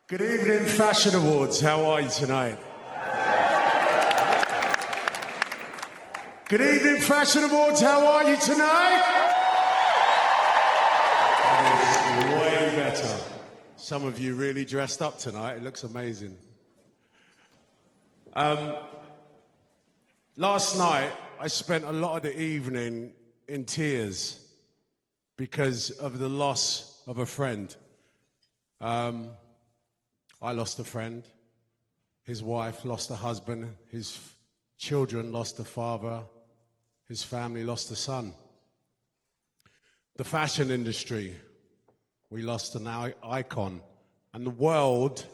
Good evening, Fashion Awards. How are you tonight? Good evening, Fashion Awards. How are you tonight? That is way better. Some of you really dressed up tonight. It looks amazing. Last night, I spent a lot of the evening in tears because of the loss of a friend. I lost a friend. His wife lost a husband. His children lost a father. His family lost a son. The fashion industry, we lost an icon. And the world,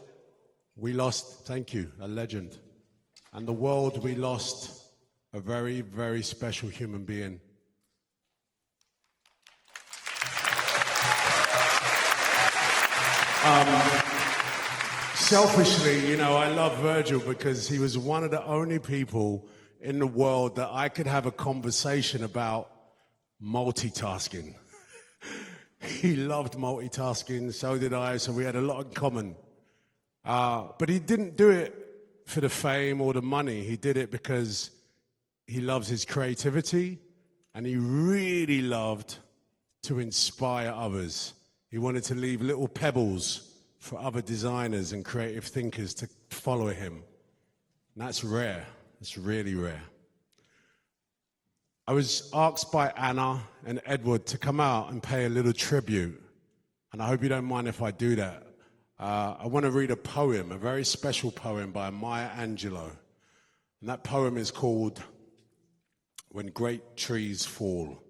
we lost, thank you, a legend. And the world, we lost a very, very special human being. Selfishly, you know, I love Virgil because he was one of the only people in the world that I could have a conversation about multitasking. He loved multitasking, so did I, so we had a lot in common. But he didn't do it for the fame or the money. He did it because he loves his creativity and he really loved to inspire others. He wanted to leave little pebbles for other designers and creative thinkers to follow him. And that's rare. It's really rare. I was asked by Anna and Edward to come out and pay a little tribute. And I hope you don't mind if I do that. I want to read a poem, a very special poem by Maya Angelou. And that poem is called When Great Trees Fall.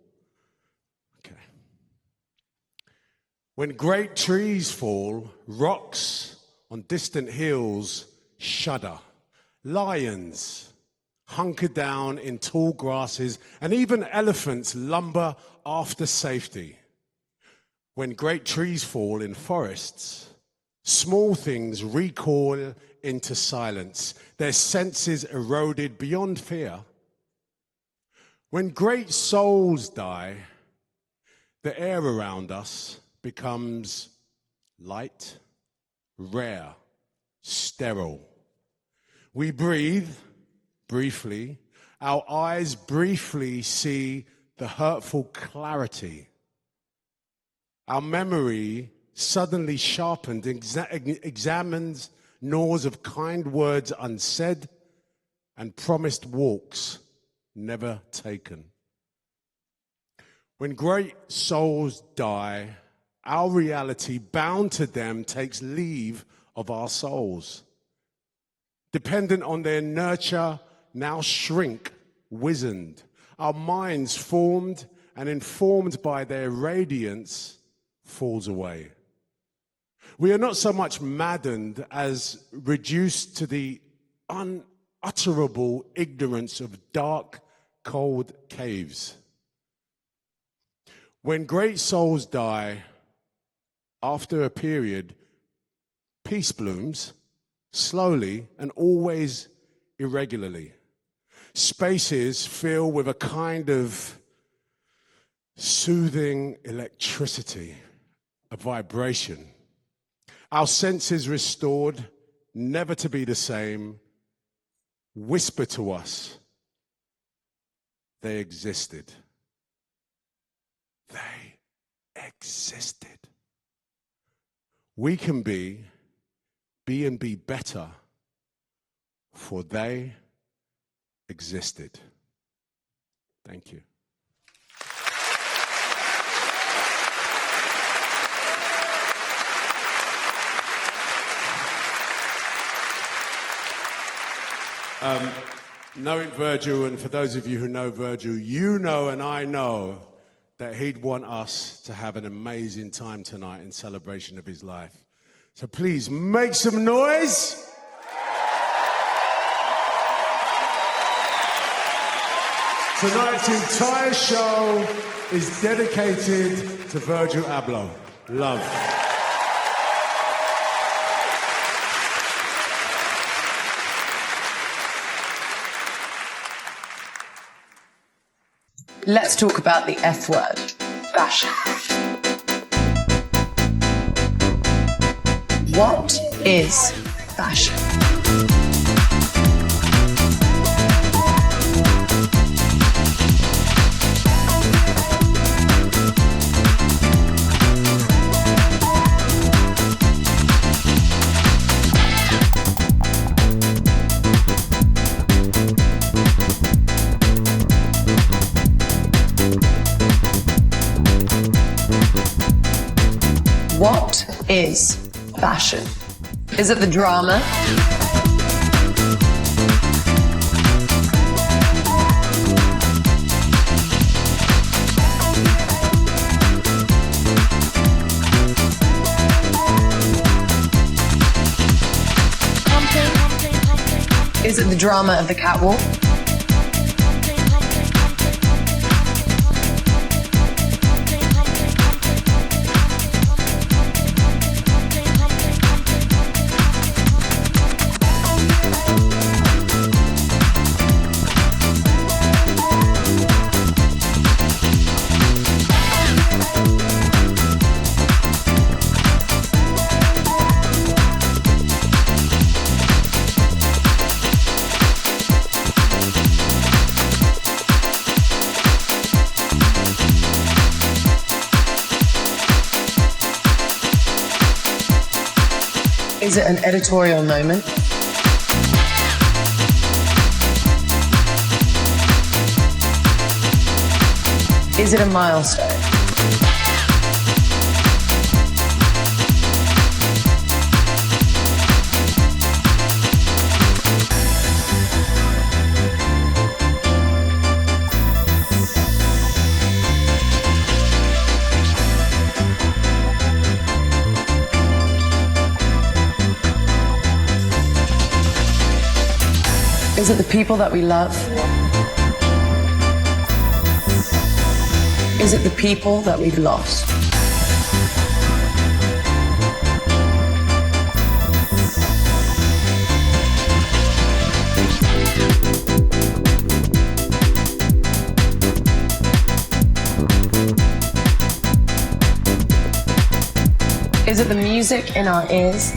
Okay. When great trees fall, rocks on distant hills shudder. Lions hunker down in tall grasses, and even elephants lumber after safety. When great trees fall in forests, small things recoil into silence, their senses eroded beyond fear. When great souls die, the air around us becomes light, rare, sterile. We breathe briefly, our eyes briefly see the hurtful clarity. Our memory suddenly sharpened, examines gnaws of kind words unsaid and promised walks never taken. When great souls die, our reality, bound to them, takes leave of our souls. Dependent on their nurture, now shrink, wizened. Our minds, formed and informed by their radiance, falls away. We are not so much maddened as reduced to the unutterable ignorance of dark, cold caves. When great souls die, after a period, peace blooms, slowly and always irregularly. Spaces fill with a kind of soothing electricity, a vibration. Our senses restored, never to be the same, whisper to us, they existed. They existed. We can be and be better, for they existed. Thank you. Knowing Virgil, and for those of you who know Virgil, you know and I know that he'd want us to have an amazing time tonight in celebration of his life. So please make some noise. Tonight's entire show is dedicated to Virgil Abloh. Love. Let's talk about the F word, fashion. What is fashion? What is fashion? Is it the drama? Is it the drama of the catwalk? Is it an editorial moment? Is it a milestone? Is it the people that we love? Is it the people that we've lost? Is it the music in our ears?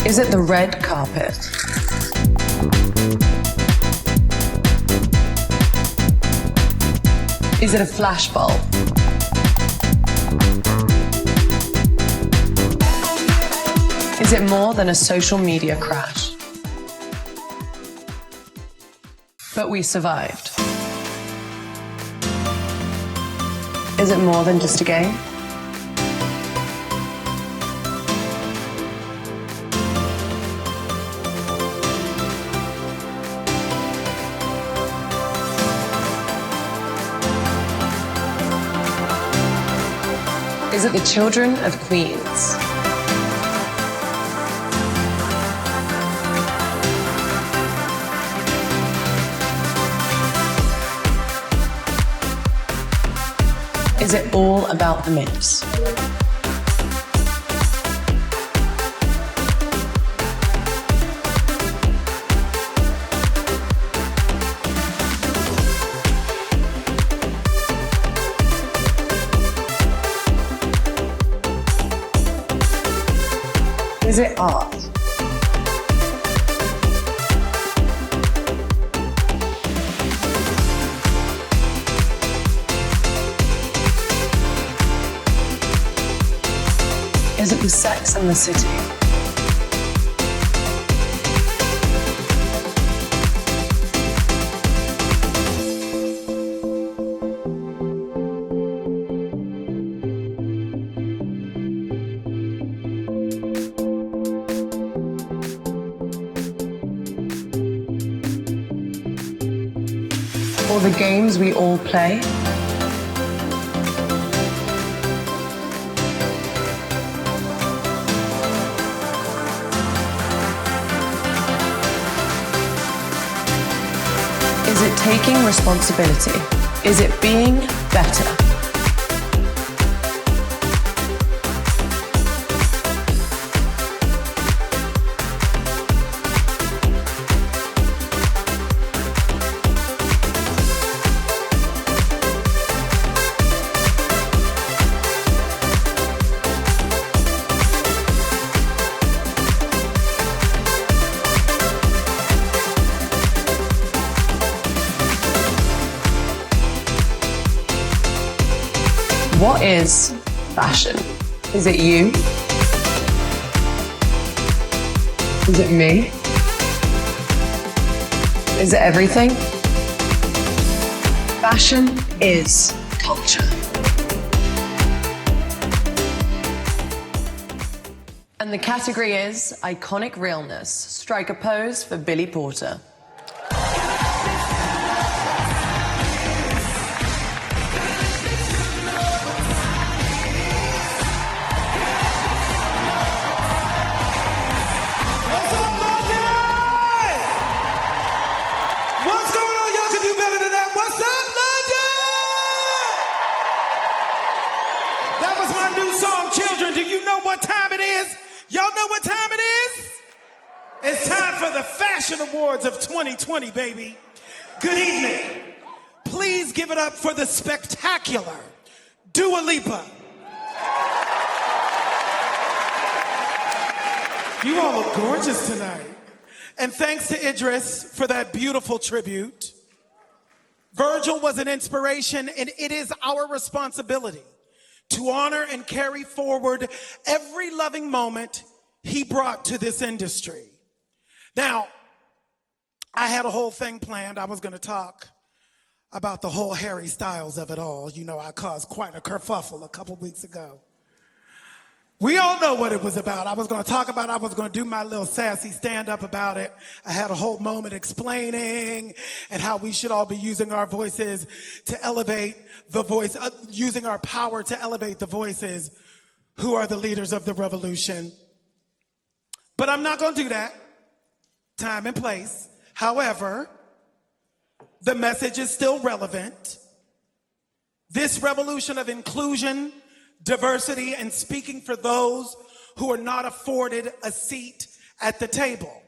Is it the red carpet? Is it a flashbulb? Is it more than a social media crash? But we survived. Is it more than just a game? Is it the children of queens? Is it all about the mix? Is it art? Is it the Sex and the City? Or the games we all play? Is it taking responsibility? Is it being better? What is fashion? Is it you? Is it me? Is it everything? Fashion is culture. And the category is iconic realness. Strike a pose for Billy Porter. What time it is? Y'all know what time it is? It's time for the Fashion Awards of 2020, baby. Good evening. Please give it up for the spectacular Dua Lipa. You all look gorgeous tonight. And thanks to Idris for that beautiful tribute. Virgil was an inspiration, and it is our responsibility to honor and carry forward every loving moment he brought to this industry. Now, I had a whole thing planned. I was going to talk about the whole Harry Styles of it all. You know, I caused quite a kerfuffle a couple weeks ago. We all know what it was about. I was going to talk about it. I was going to do my little sassy stand-up about it. I had a whole moment explaining and how we should all be using our voices to elevate the voice, using our power to elevate the voices who are the leaders of the revolution. But I'm not going to do that. Time and place. However, the message is still relevant. This revolution of inclusion, diversity, and speaking for those who are not afforded a seat at the table.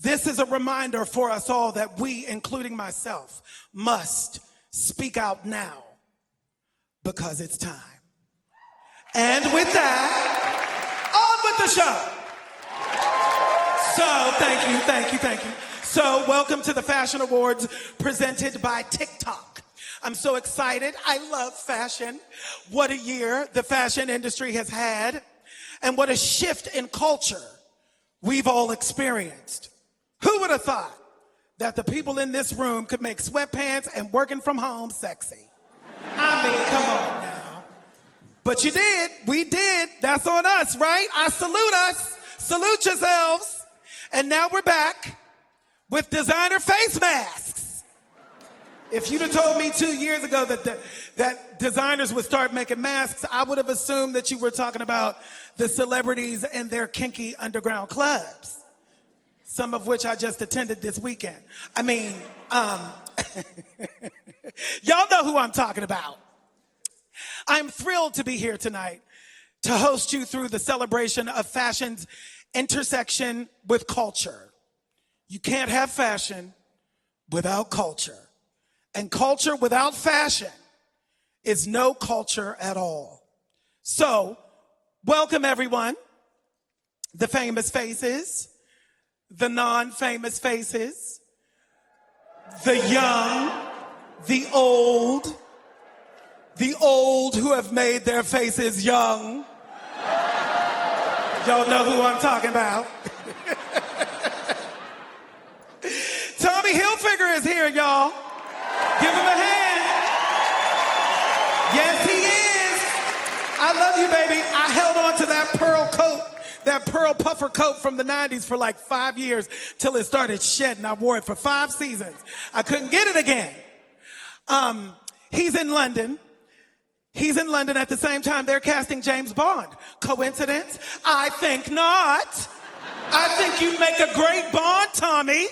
This is a reminder for us all that we, including myself, must speak out now because it's time. And with that, on with the show. So, thank you. So, welcome to the Fashion Awards presented by TikTok. I'm so excited. I love fashion. What a year the fashion industry has had, and what a shift in culture we've all experienced. Who would have thought that the people in this room could make sweatpants and working from home sexy? I mean, come on now. But you did. We did. That's on us, right? I salute us. Salute yourselves. And now we're back with designer face masks. If you'd have told me 2 years ago that designers would start making masks, I would have assumed that you were talking about the celebrities and their kinky underground clubs, some of which I just attended this weekend. I mean, y'all know who I'm talking about. I'm thrilled to be here tonight to host you through the celebration of fashion's intersection with culture. You can't have fashion without culture. And culture without fashion is no culture at all. So, welcome everyone. The famous faces, the non-famous faces, the young, the old who have made their faces young. Y'all know who I'm talking about. Tommy Hilfiger is here, y'all. Give him a hand. Yes, he is. I love you, baby. I held on to that pearl coat, that pearl puffer coat from the 90s for like 5 years till it started shedding. I wore it for 5 seasons. I couldn't get it again. He's in London. He's in London at the same time they're casting James Bond. Coincidence? I think not. I think you'd make a great Bond, Tommy.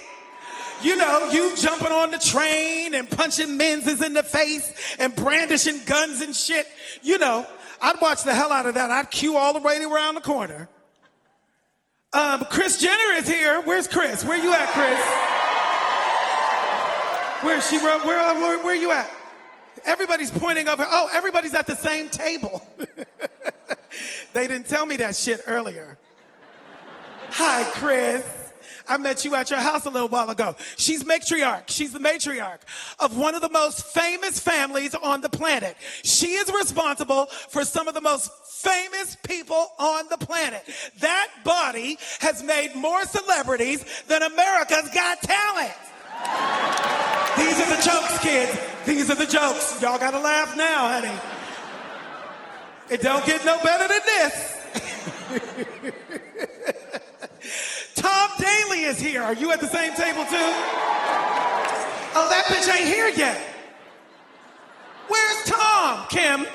You know, you jumping on the train and punching men's in the face and brandishing guns and shit. You know, I'd watch the hell out of that. I'd cue all the way around the corner. Kris Jenner is here. Where's Kris? Where you at, Kris? Where's she? Where you at? Everybody's pointing over. Oh, everybody's at the same table. They didn't tell me that shit earlier. Hi, Kris. I met you at your house a little while ago. She's matriarch. She's the matriarch of one of the most famous families on the planet. She is responsible for some of the most famous people on the planet. That body has made more celebrities than America's Got Talent. These are the jokes, kids. These are the jokes. Y'all gotta laugh now, honey. It don't get no better than this. Tom Daly is here. Are you at the same table too? Oh, that bitch ain't here yet. Where's Tom, Kim?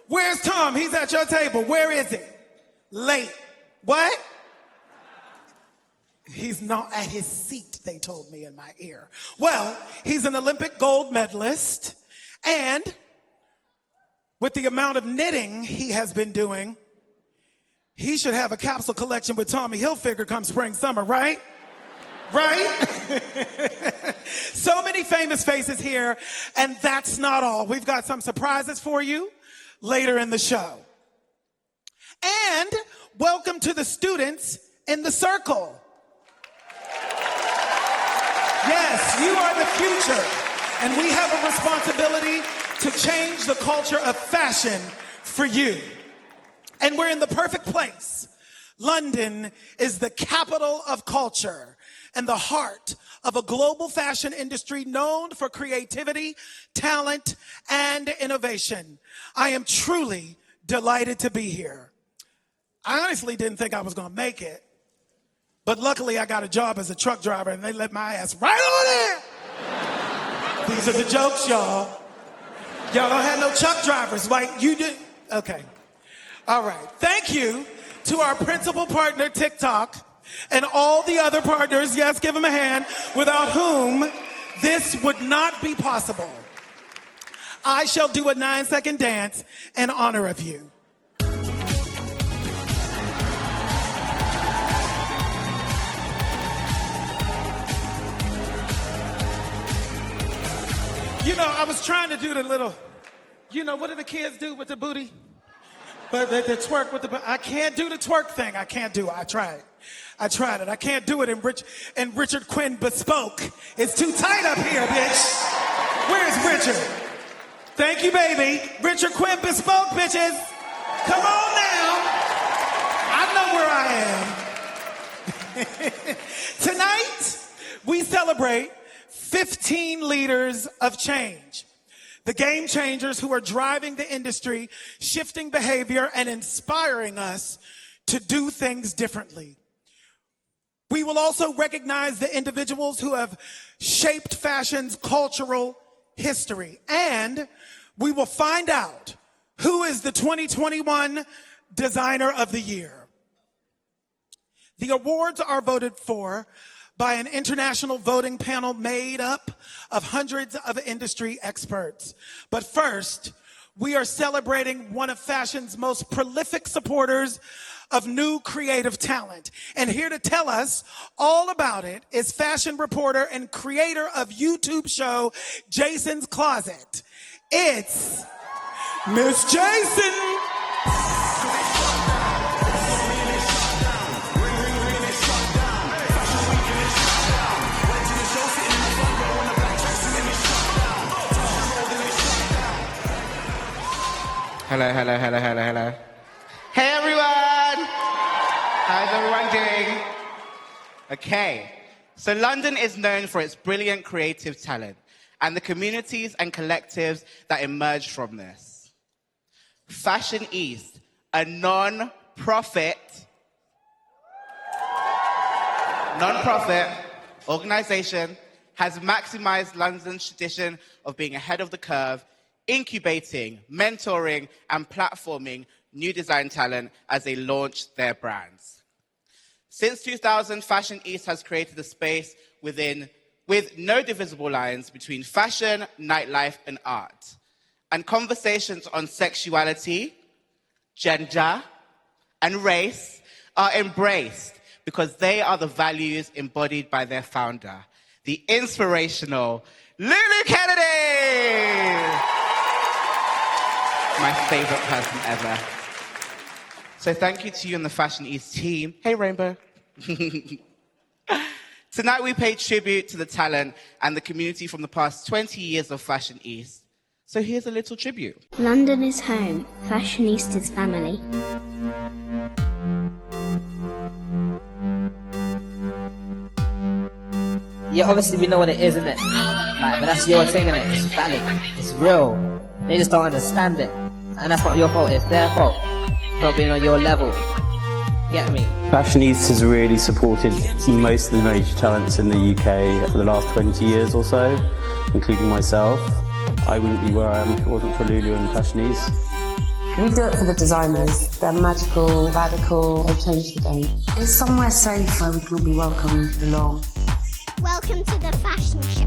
Where's Tom? He's at your table. Where is he? Late. What? He's not at his seat, they told me in my ear. Well, he's an Olympic gold medalist, and with the amount of knitting he has been doing, he should have a capsule collection with Tommy Hilfiger come spring, summer, right? Right? So many famous faces here, and that's not all. We've got some surprises for you later in the show. And welcome to the students in the circle. Yes, you are the future, and we have a responsibility to change the culture of fashion for you. And we're in the perfect place. London is the capital of culture and the heart of a global fashion industry known for creativity, talent, and innovation. I am truly delighted to be here. I honestly didn't think I was going to make it, but luckily I got a job as a truck driver and they let my ass right on in. These are the jokes, y'all. Y'all don't have no truck drivers like you do. Okay. All right. Thank you to our principal partner, TikTok, and all the other partners. Yes, give them a hand, without whom this would not be possible. I shall do a 9-second dance in honor of you. You know, I was trying to do the little, what do the kids do with the booty? But the twerk with the, I can't do the twerk thing. I can't do it. I tried it. I can't do it in Richard Quinn Bespoke. It's too tight up here, bitch. Where's Richard? Thank you, baby. Richard Quinn Bespoke, bitches. Come on now. I know where I am. Tonight, we celebrate 15 leaders of change. The game changers who are driving the industry, shifting behavior, and inspiring us to do things differently. We will also recognize the individuals who have shaped fashion's cultural history. And we will find out who is the 2021 Designer of the Year. The awards are voted for by an international voting panel made up of hundreds of industry experts. But first, we are celebrating one of fashion's most prolific supporters of new creative talent. And here to tell us all about it is fashion reporter and creator of YouTube show Jason's Closet. It's Miss Jason. Hello. Hey, everyone. How's everyone doing? Okay, so London is known for its brilliant creative talent and the communities and collectives that emerged from this. Fashion East, a non-profit organization, has maximized London's tradition of being ahead of the curve, incubating, mentoring, and platforming new design talent as they launch their brands. Since 2000, Fashion East has created a space with no divisible lines between fashion, nightlife, and art. And conversations on sexuality, gender, and race are embraced because they are the values embodied by their founder, the inspirational Lulu Kennedy! My favorite person ever. So thank you to you and the Fashion East team. Hey, Rainbow. Tonight we pay tribute to the talent and the community from the past 20 years of Fashion East. So here's a little tribute. London is home, Fashionistas family. Yeah, obviously we know what it is, isn't it? Like, but that's your thing, innit? It's valid. It's real. They just don't understand it. And that's not your fault, it's their fault. Not being on your level. Get me? Fashion East has really supported most of the major talents in the UK for the last 20 years or so, including myself. I wouldn't be where I am if it wasn't for Lulu and Fashion East. We do it for the designers. They're magical, radical, they change the game. It's somewhere safe where we can all be welcome along. Welcome to the fashion show.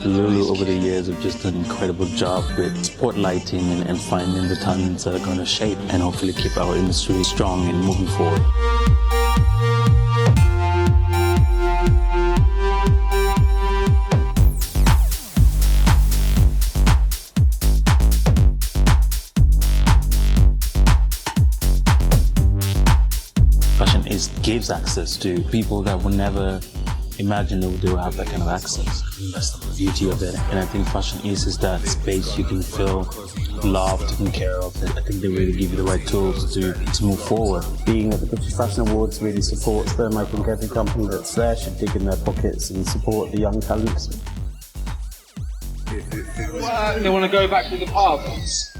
Lulu over the years have just done an incredible job with spotlighting and finding the talents that are going to shape and hopefully keep our industry strong and moving forward. Fashion East gives access to people that will never imagine they will have that kind of access. That's the beauty of it. And I think Fashion East is that space you can feel loved, taken care of. And I think they really give you the right tools to move forward. Being at the British Fashion Awards really supports them. I think every company that's there should dig in their pockets and support the young talents. They want to go back to the past.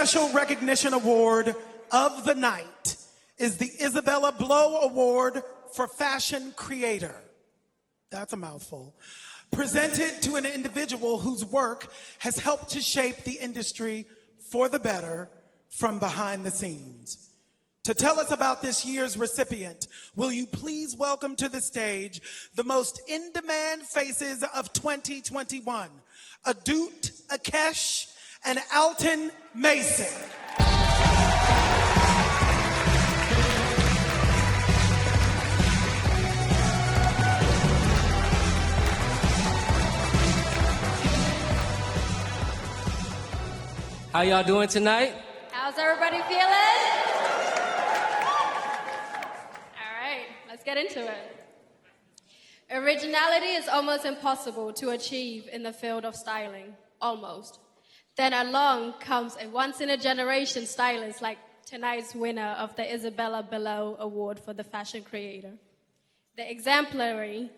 Special Recognition Award of the night is the Isabella Abloh Award for Fashion Creator. That's a mouthful. Presented to an individual whose work has helped to shape the industry for the better from behind the scenes. To tell us about this year's recipient, will you please welcome to the stage the most in-demand faces of 2021, Adut Akesh and Alton Mason. How y'all doing tonight? How's everybody feeling? All right, let's get into it. Originality is almost impossible to achieve in the field of styling, almost. Then along comes a once-in-a-generation stylist like tonight's winner of the Isabella Abloh Award for the Fashion Creator, the exemplary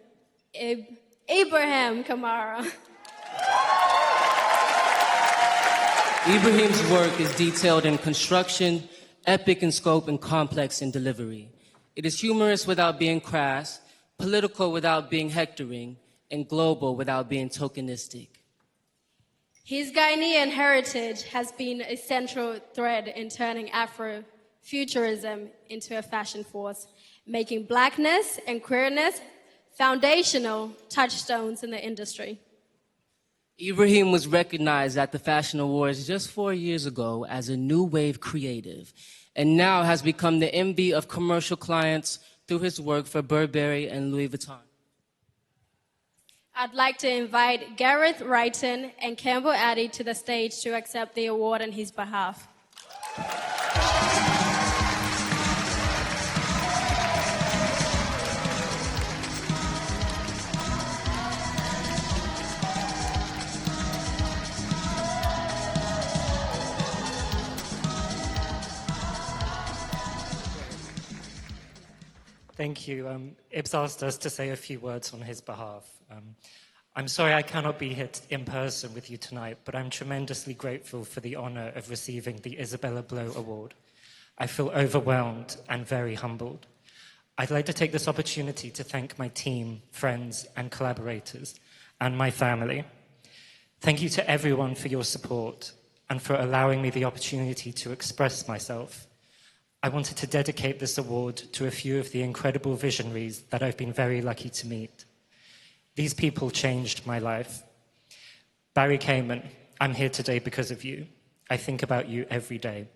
Ibrahim Kamara. Ibrahim's work is detailed in construction, epic in scope, and complex in delivery. It is humorous without being crass, political without being hectoring, and global without being tokenistic. His Ghanaian heritage has been a central thread in turning Afrofuturism into a fashion force, making blackness and queerness foundational touchstones in the industry. Ibrahim was recognized at the Fashion Awards just 4 years ago as a new wave creative, and now has become the envy of commercial clients through his work for Burberry and Louis Vuitton. I'd like to invite Gareth Wrighton and Campbell Addy to the stage to accept the award on his behalf. Thank you. Ibs asked us to say a few words on his behalf. I'm sorry I cannot be here in person with you tonight, but I'm tremendously grateful for the honor of receiving the Isabella Abloh Award. I feel overwhelmed and very humbled. I'd like to take this opportunity to thank my team, friends, and collaborators, and my family. Thank you to everyone for your support and for allowing me the opportunity to express myself. I wanted to dedicate this award to a few of the incredible visionaries that I've been very lucky to meet. These people changed my life. Barry Kamen, I'm here today because of you. I think about you every day.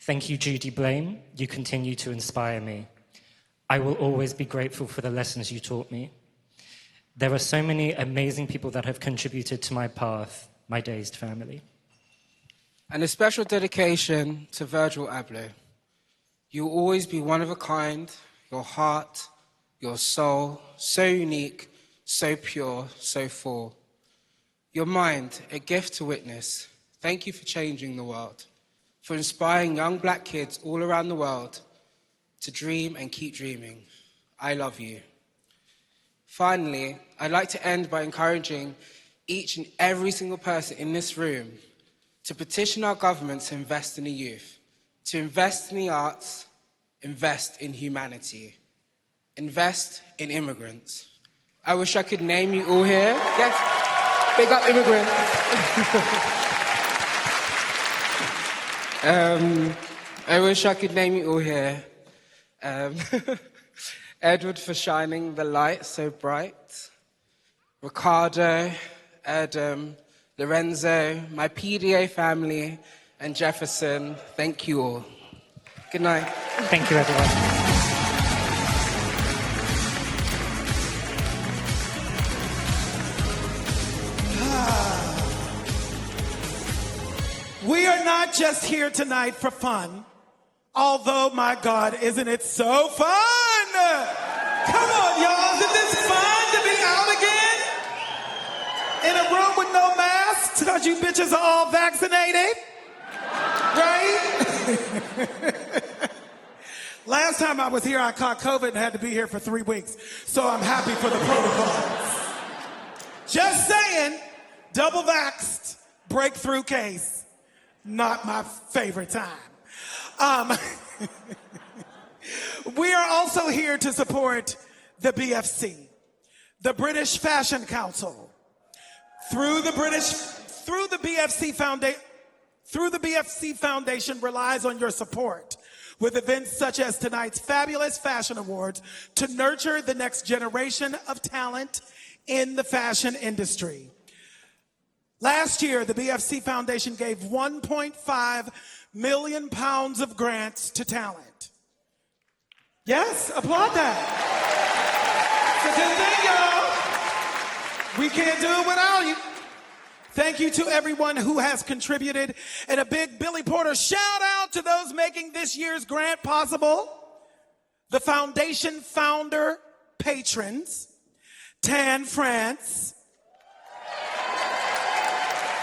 Thank you, Judy Blame. You continue to inspire me. I will always be grateful for the lessons you taught me. There are so many amazing people that have contributed to my path, my dazed family. And a special dedication to Virgil Abloh. You'll always be one of a kind, your heart, your soul, so unique, so pure, so full. Your mind, a gift to witness. Thank you for changing the world, for inspiring young black kids all around the world to dream and keep dreaming. I love you. Finally, I'd like to end by encouraging each and every single person in this room to petition our government to invest in the youth, to invest in the arts, invest in humanity, invest in immigrants. I wish I could name you all here. Yes, big up immigrants. I wish I could name you all here. Edward for shining the light so bright. Ricardo, Adam, Lorenzo, my PDA family, and Jefferson, thank you all. Good night. Thank you, everyone. We are not just here tonight for fun, although, my God, isn't it so fun? Come on, y'all. Isn't this fun to be out again? In a room with no masks because you bitches are all vaccinated? Right? Last time I was here, I caught COVID and had to be here for 3 weeks. So I'm happy for the protocols. Just saying, double vaxxed, breakthrough case. Not my favorite time. We are also here to support the BFC, the British Fashion Council. Through the BFC Foundation relies on your support with events such as tonight's fabulous fashion awards to nurture the next generation of talent in the fashion industry. Last year, the BFC Foundation gave 1.5 million pounds of grants to talent. Yes, applaud that. It's a good thing, y'all. We can't do it without you. Thank you to everyone who has contributed, and a big Billy Porter shout out to those making this year's grant possible. The foundation founder patrons, Tan France,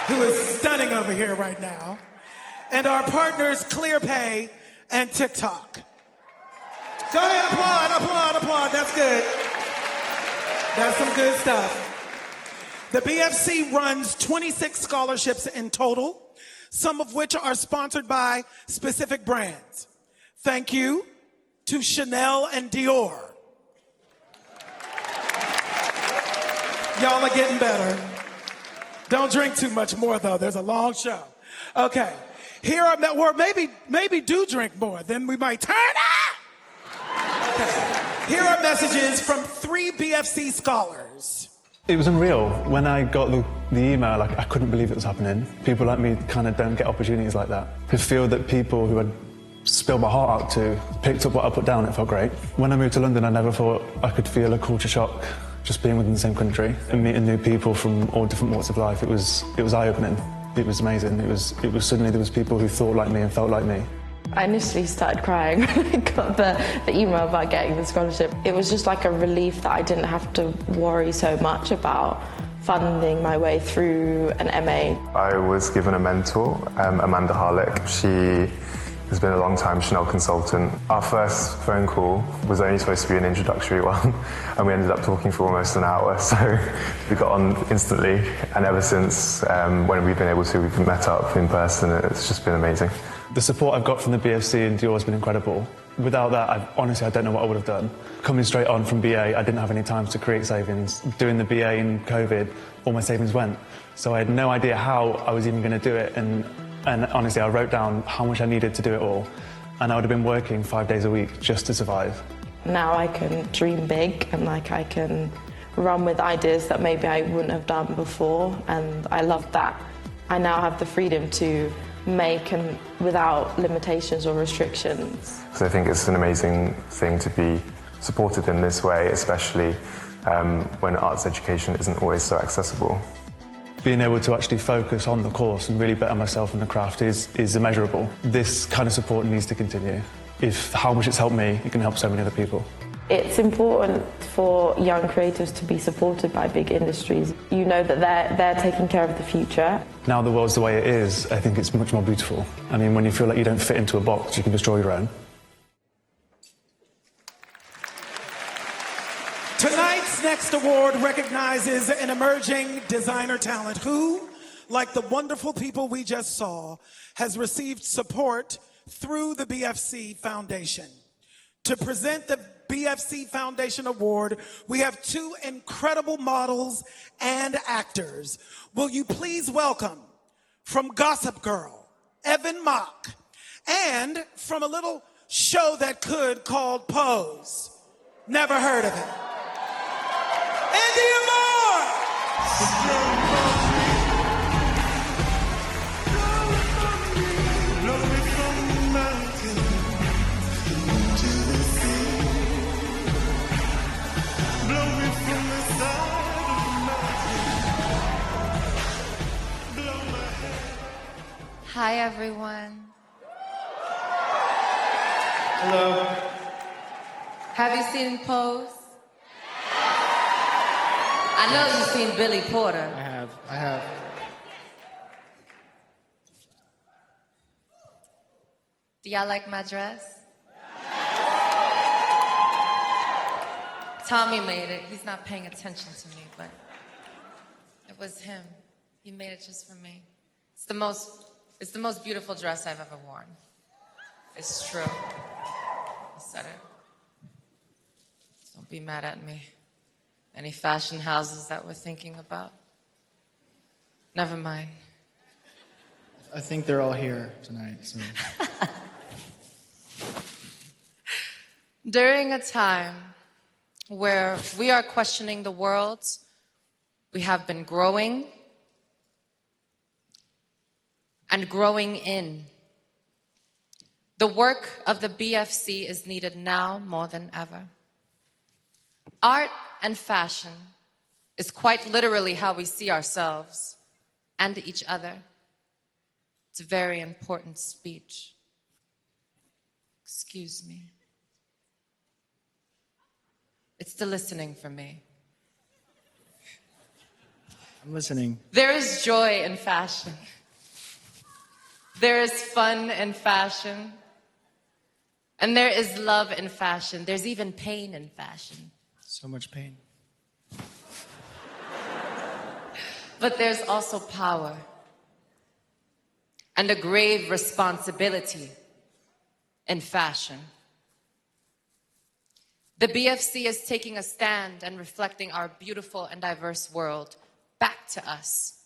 who is stunning over here right now, and our partners ClearPay and TikTok. Go ahead, applaud. That's good. That's some good stuff. The BFC runs 26 scholarships in total, some of which are sponsored by specific brands. Thank you to Chanel and Dior. Y'all are getting better. Don't drink too much more, though. There's a long show. Okay. Here are, or maybe do drink more. Then we might turn up. Okay. Here are messages from 3 BFC scholars. It was unreal. When I got the email, I couldn't believe it was happening. People like me kind of don't get opportunities like that. To feel that people who had spilled my heart out to picked up what I put down, it felt great. When I moved to London, I never thought I could feel a culture shock just being within the same country and meeting new people from all different walks of life. It was eye-opening. It was amazing. It was suddenly there was people who thought like me and felt like me. I initially started crying when I got the email about getting the scholarship. It was just like a relief that I didn't have to worry so much about funding my way through an MA. I was given a mentor, Amanda Harlick. She has been a long-time Chanel consultant. Our first phone call was only supposed to be an introductory one, and we ended up talking for almost an hour, so we got on instantly, and ever since, when we've been able to, we've met up in person, and it's just been amazing. The support I've got from the BFC and Dior has been incredible. Without that, honestly, I don't know what I would have done. Coming straight on from BA, I didn't have any time to create savings. Doing the BA in COVID, all my savings went. So I had no idea how I was even going to do it, and honestly, I wrote down how much I needed to do it all, and I would have been working 5 days a week just to survive. Now I can dream big, and I can run with ideas that maybe I wouldn't have done before, and I love that. I now have the freedom to make and without limitations or restrictions. So I think it's an amazing thing to be supported in this way, especially when arts education isn't always so accessible. Being able to actually focus on the course and really better myself in the craft is immeasurable. This kind of support needs to continue. If how much it's helped me, it can help so many other people. It's important for young creatives to be supported by big industries. You know that they're taking care of the future. Now the world's the way it is, I think it's much more beautiful. I mean, when you feel like you don't fit into a box, you can just draw your own. Tonight's next award recognizes an emerging designer talent who, like the wonderful people we just saw, has received support through the BFC Foundation. To present the BFC Foundation Award, we have two incredible models and actors. Will you please welcome, from Gossip Girl, Evan Mock, and from a little show that could called Pose. Never heard of it. Andy Amore! Hi, everyone. Hello. Have you seen Pose? I know you've seen Billy Porter. I have. Do y'all like my dress? Tommy made it. He's not paying attention to me, but it was him. He made it just for me. It's the most beautiful dress I've ever worn. It's true. I said it. Don't be mad at me. Any fashion houses that we're thinking about? Never mind. I think they're all here tonight. So. During a time where we are questioning the world, we have been growing and growing in. The work of the BFC is needed now more than ever. Art and fashion is quite literally how we see ourselves and each other. It's a very important speech. Excuse me. It's the listening for me. I'm listening. There is joy in fashion. There is fun in fashion. And there is love in fashion. There's even pain in fashion. So much pain. But there's also power and a grave responsibility in fashion. The BFC is taking a stand and reflecting our beautiful and diverse world back to us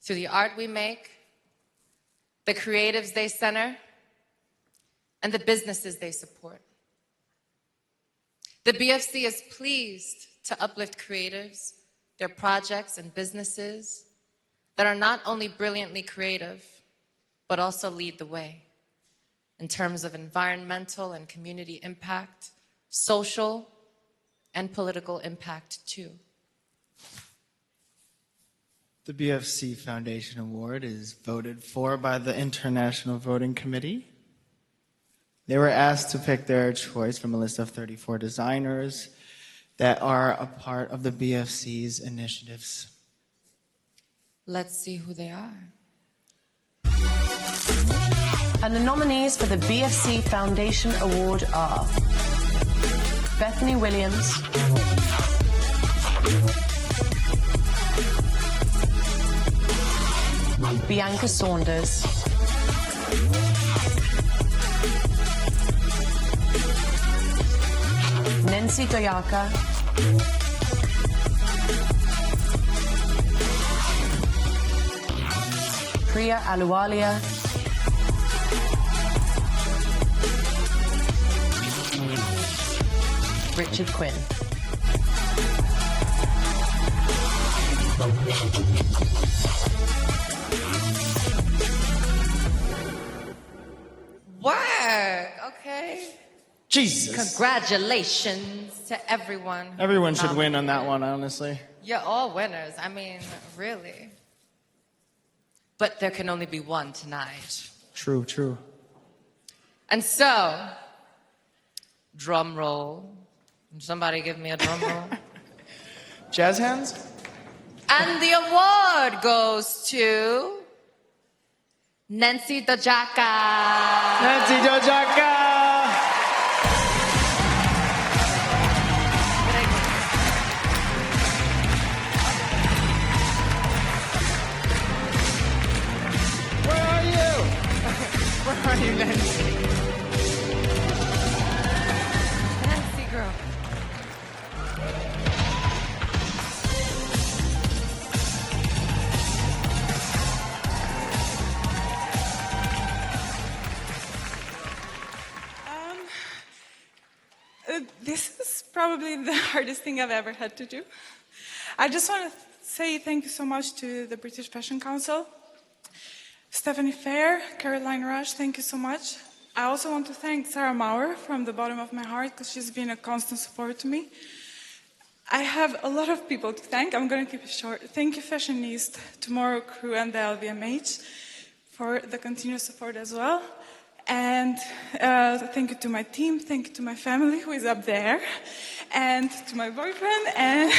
through the art we make, the creatives they center, and the businesses they support. The BFC is pleased to uplift creatives their projects and businesses that are not only brilliantly creative, but also lead the way in terms of environmental and community impact, social and political impact too. The BFC Foundation Award is voted for by the International Voting Committee. They were asked to pick their choice from a list of 34 designers that are a part of the BFC's initiatives. Let's see who they are. And the nominees for the BFC Foundation Award are Bethany Williams, Bianca Saunders, Nancy Doyaka, Priya Aluwalia, Richard Quinn. Work, okay. Jesus. Congratulations to everyone. Everyone should win on that one, honestly. You're all winners. I mean, really. But there can only be one tonight. True, true. And so, drum roll. Somebody give me a drum roll. Jazz hands? And the award goes to Nancy Doyaka. Nancy Doyaka! Where are you, Nancy? Nancy, girl. This is probably the hardest thing I've ever had to do. I just want to say thank you so much to the British Fashion Council. Stephanie Fair, Caroline Rush, thank you so much. I also want to thank Sarah Maurer from the bottom of my heart because she's been a constant support to me. I have a lot of people to thank. I'm going to keep it short. Thank you, Fashionista, Tomorrow Crew, and the LVMH for the continuous support as well. And thank you to my team, thank you to my family who is up there, and to my boyfriend, and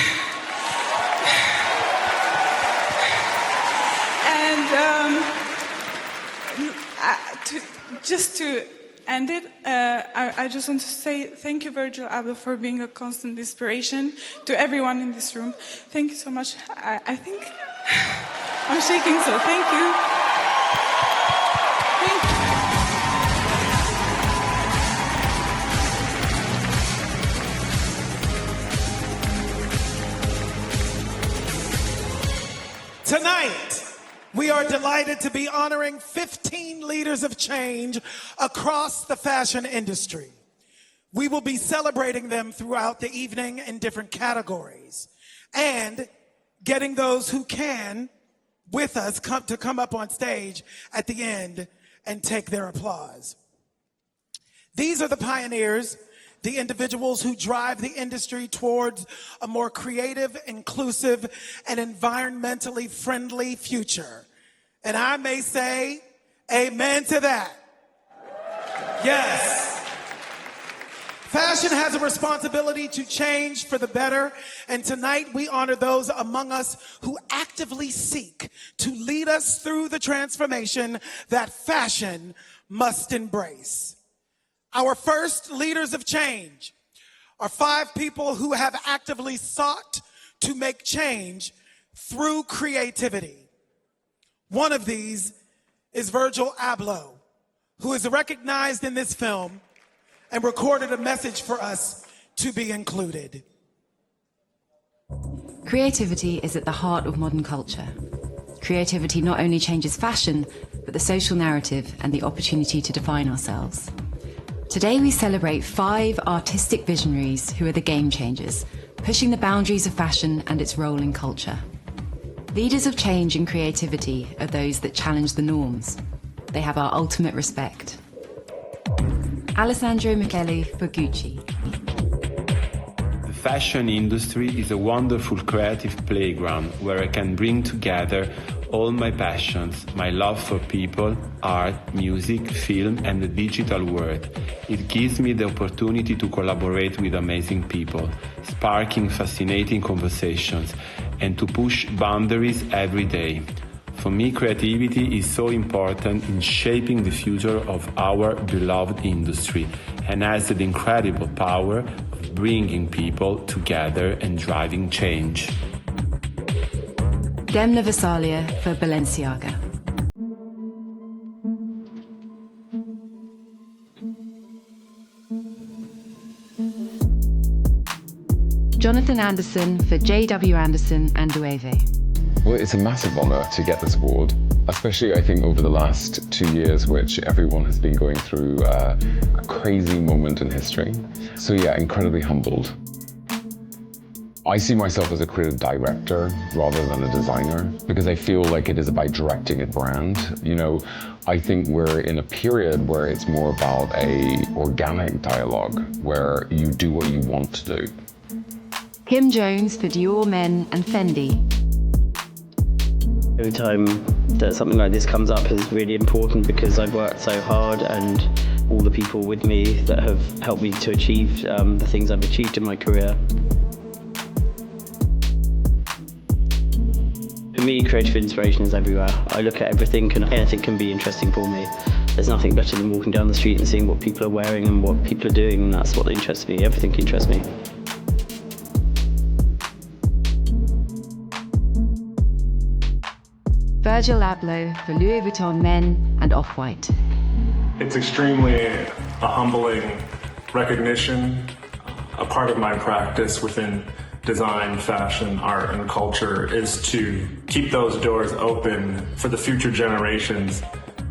just to end it, I just want to say thank you, Virgil, Abloh, for being a constant inspiration to everyone in this room. Thank you so much. I think I'm shaking, so thank you. Thank you. Tonight, we are delighted to be honoring 15 leaders of change across the fashion industry. We will be celebrating them throughout the evening in different categories and getting those who can with us to come up on stage at the end and take their applause. These are the pioneers, the individuals who drive the industry towards a more creative, inclusive, and environmentally friendly future. And I may say, amen to that. Yes. Fashion has a responsibility to change for the better, and tonight we honor those among us who actively seek to lead us through the transformation that fashion must embrace. Our first leaders of change are 5 people who have actively sought to make change through creativity. One of these is Virgil Abloh, who is recognized in this film and recorded a message for us to be included. Creativity is at the heart of modern culture. Creativity not only changes fashion, but the social narrative and the opportunity to define ourselves. Today we celebrate 5 artistic visionaries who are the game changers, pushing the boundaries of fashion and its role in culture. Leaders of change and creativity are those that challenge the norms. They have our ultimate respect. Alessandro Michele for Gucci. The fashion industry is a wonderful creative playground where I can bring together all my passions, my love for people, art, music, film, and the digital world. It gives me the opportunity to collaborate with amazing people, sparking fascinating conversations, and to push boundaries every day. For me, creativity is so important in shaping the future of our beloved industry and has the incredible power of bringing people together and driving change. Demna Vasalia for Balenciaga. Jonathan Anderson for J.W. Anderson and Loewe. Well, it's a massive honour to get this award, especially I think over the last 2 years, which everyone has been going through a crazy moment in history. So yeah, incredibly humbled. I see myself as a creative director rather than a designer because I feel like it is about directing a brand. You know, I think we're in a period where it's more about a organic dialogue where you do what you want to do. Kim Jones for Dior Men and Fendi. Every time that something like this comes up is really important because I've worked so hard and all the people with me that have helped me to achieve the things I've achieved in my career. For me, creative inspiration is everywhere. I look at everything and anything can be interesting for me. There's nothing better than walking down the street and seeing what people are wearing and what people are doing, and that's what interests me. Everything interests me. Virgil Abloh for Louis Vuitton Men and Off-White. It's extremely a humbling recognition. A part of my practice within design, fashion, art, and culture is to keep those doors open for the future generations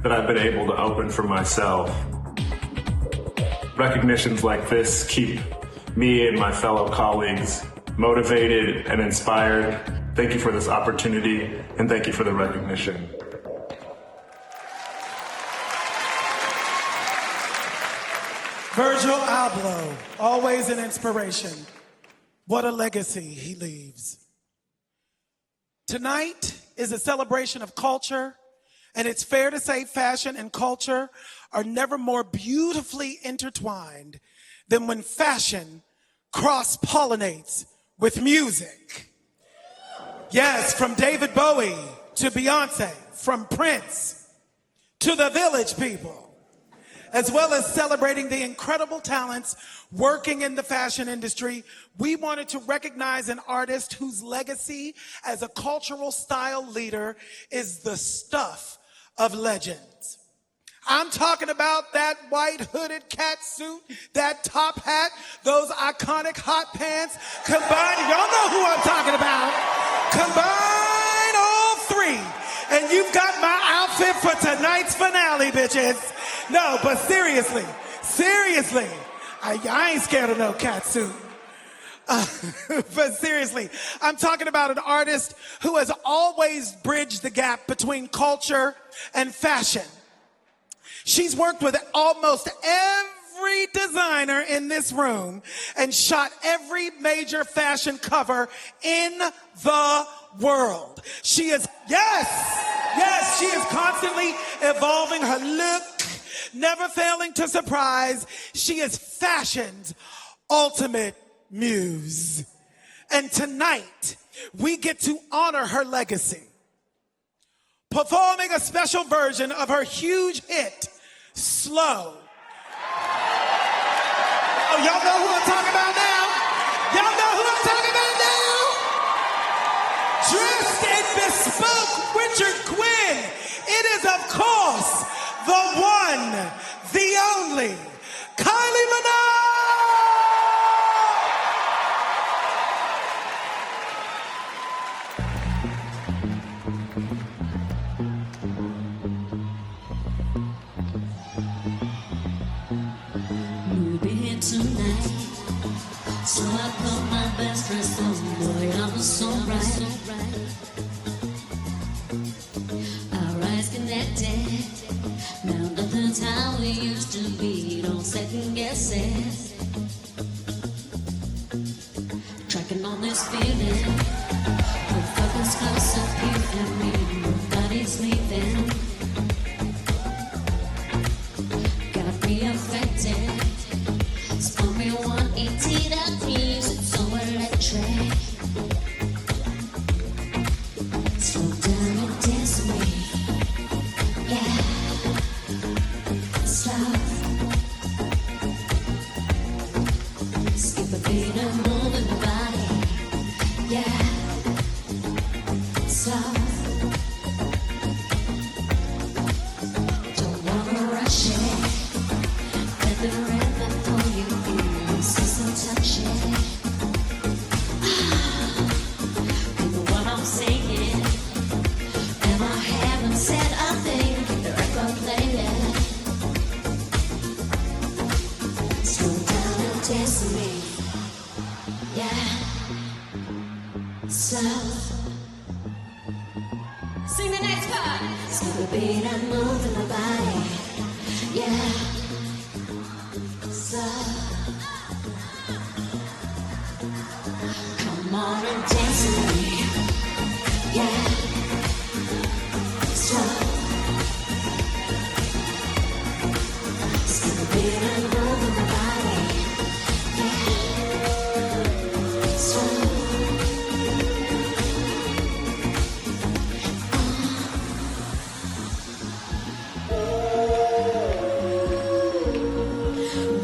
that I've been able to open for myself. Recognitions like this keep me and my fellow colleagues motivated and inspired. Thank you for this opportunity, and thank you for the recognition. Virgil Abloh, always an inspiration. What a legacy he leaves. Tonight is a celebration of culture, and it's fair to say fashion and culture are never more beautifully intertwined than when fashion cross-pollinates with music. Yes, from David Bowie to Beyonce, from Prince to the Village People, as well as celebrating the incredible talents working in the fashion industry, we wanted to recognize an artist whose legacy as a cultural style leader is the stuff of legends. I'm talking about that white hooded cat suit, that top hat, those iconic hot pants, combined, y'all know who I'm talking about. Combine all three, and you've got my outfit for tonight's finale, bitches. No, but seriously, I ain't scared of no cat suit. But seriously, I'm talking about an artist who has always bridged the gap between culture and fashion. She's worked with almost every designer in this room and shot every major fashion cover in the world. She is, yes, she is constantly evolving her look, never failing to surprise. She is fashion's ultimate muse. And tonight, we get to honor her legacy, performing a special version of her huge hit, Slow. Oh, y'all know who I'm talking about now? Y'all know who I'm talking about now? Dressed in bespoke Richard Quinn, it is, of course, the one, the only, Kylie Minogue! So I put my best dress on, boy, I was so bright. Our eyes connected. Now nothing's how we used to be. Don't second guess it. Tracking on this feeling. The focus close up here and me. Nobody's leaving. Got me affected. Spun me 180 degrees. It's so electric. Slow down and dance with me. Yeah. Slow. Skip a beat and move in the body. Yeah. Slow. Don't wanna rush it. Let the rhythm pull you in. System touch it. You know what I'm saying? And I haven't said a thing. The record playing. Slow down and dance with me. Yeah. Slow. Sing the next part. Skip a beat and move in the body. Yeah. Slow. Come on and dance with me. Yeah. Slow. Skip a beat and move in the body. Yeah. Slow.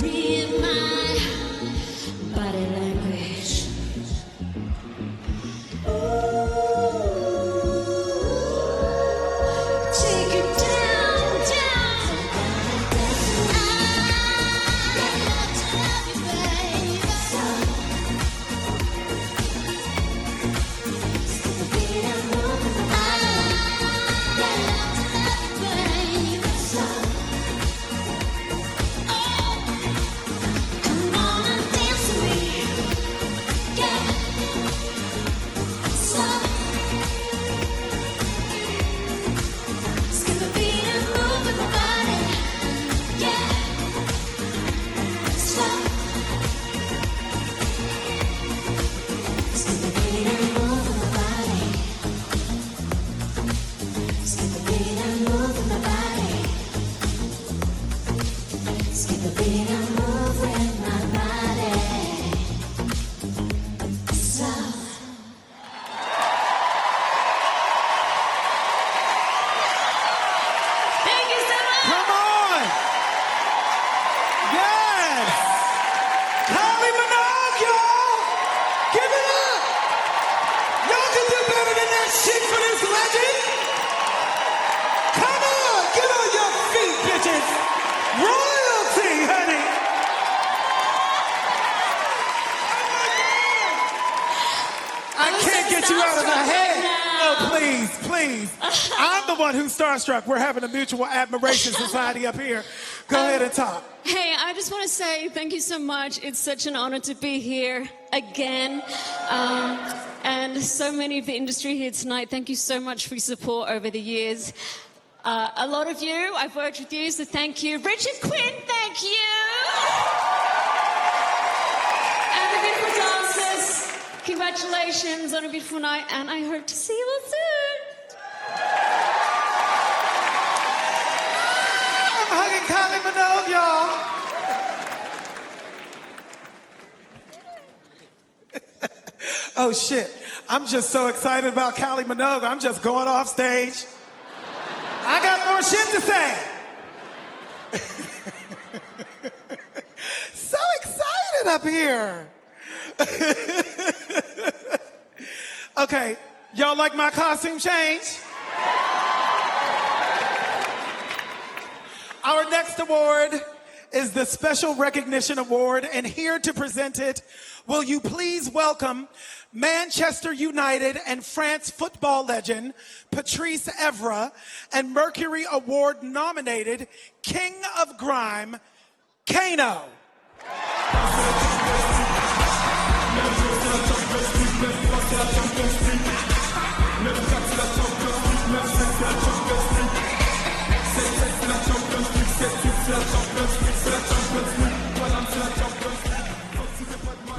Read my body language. Take it down, down. I love to love you, baby. Skip a beat and move in the body. I love to love you, baby. Come on and dance with me. Yeah. Slow. Skip a beat and move in the body. Yeah. Slow. Skip a beat and move in the body. Skip a beat and move in the body. Skip a beat and move in my body. Slow. Thank you so much. Come on. Yes. Kylie Minogue, y'all. Give it up. Y'all can do better than that shit for this legend. Come on. Get on your feet, bitches. Royalty, honey. I can't get you out of my head. Oh, please, please. I'm the one who's starstruck. We're having a mutual admiration society up here. Go ahead and talk. Hey, I just want to say thank you so much. It's such an honor to be here again. And so many of the industry here tonight, thank you so much for your support over the years. A lot of you, I've worked with you, so thank you. Richard Quinn, thank you. And the beautiful dancers, congratulations on a beautiful night, and I hope to see you all soon. I'm hugging Kylie Minogue, y'all. Oh, shit. I'm just so excited about Kylie Minogue. I'm just going off stage. I got more shit to say. So excited up here. Okay, y'all like my costume change? Our next award is the Special Recognition Award, and here to present it, will you please welcome Manchester United and France football legend Patrice Evra and Mercury Award nominated King of Grime, Kano.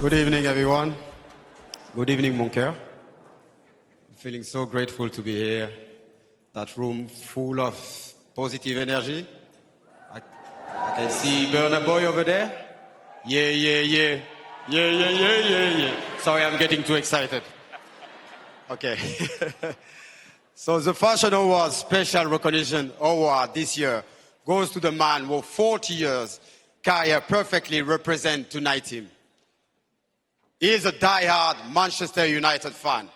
Good evening, everyone. Good evening, mon cœur. I'm feeling so grateful to be here. That room full of positive energy. I can see Burna Boy over there. Yeah, yeah, yeah. Yeah, yeah, yeah, yeah, yeah. Sorry, I'm getting too excited. Okay. So the Fashion Award Special Recognition Award this year goes to the man who 40 years career perfectly represent tonight's team. He is a die-hard Manchester United fan.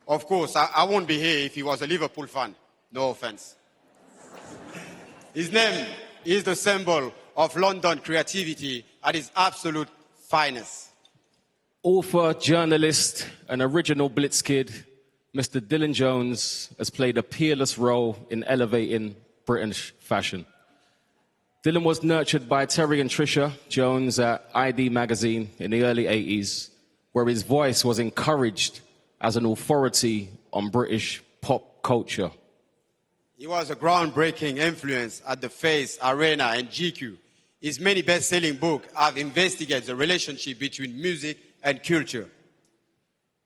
Of course, I won't be here if he was a Liverpool fan. No offense. His name is the symbol of London creativity at its absolute finest. Author, journalist, and original Blitz kid, Mr. Dylan Jones has played a peerless role in elevating British fashion. Dylan was nurtured by Terry and Trisha Jones at ID magazine in the early 80s, where his voice was encouraged as an authority on British pop culture. He was a groundbreaking influence at the Face, Arena, and GQ. His many best-selling books have investigated the relationship between music and culture.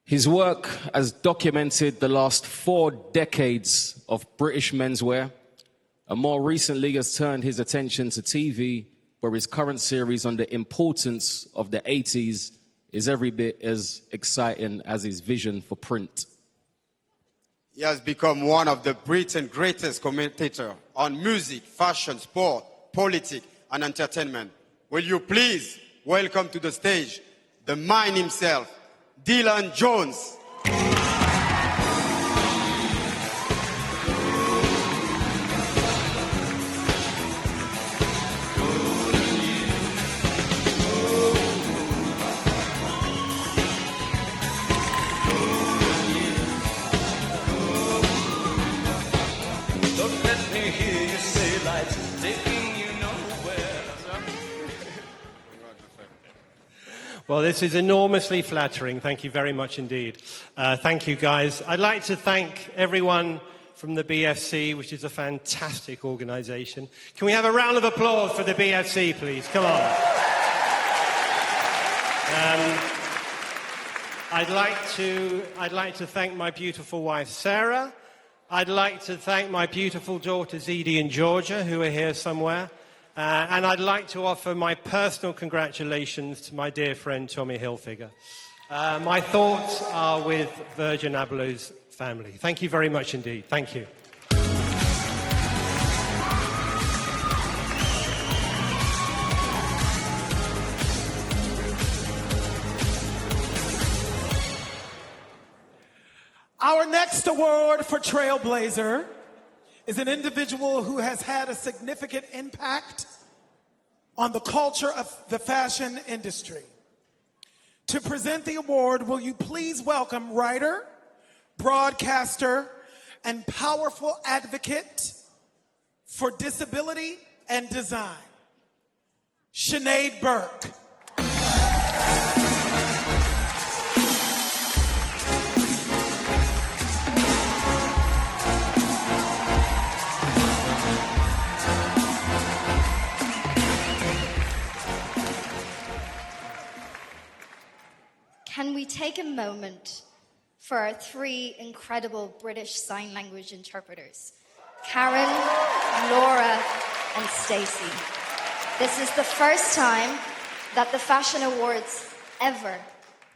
His work has documented the last 4 decades of British menswear, and more recently has turned his attention to TV, where his current series on the importance of the 80s is every bit as exciting as his vision for print. He has become one of the Britain's greatest commentators on music, fashion, sport, politics, and entertainment. Will you please welcome to the stage the man himself, Dylan Jones. Well, this is enormously flattering. Thank you very much indeed. Thank you, guys. I'd like to thank everyone from the BFC, which is a fantastic organisation. Can we have a round of applause for the BFC, please? Come on. I'd like to thank my beautiful wife, Sarah. I'd like to thank my beautiful daughters, Edie and Georgia, who are here somewhere. And I'd like to offer my personal congratulations to my dear friend, Tommy Hilfiger. My thoughts are with Virgil and Abloh's family. Thank you very much indeed. Thank you. Our next award for Trailblazer is an individual who has had a significant impact on the culture of the fashion industry. To present the award, will you please welcome writer, broadcaster, and powerful advocate for disability and design, Sinead Burke. Can we take a moment for our 3 incredible British Sign Language interpreters, Karen, Laura, and Stacey. This is the first time that the Fashion Awards ever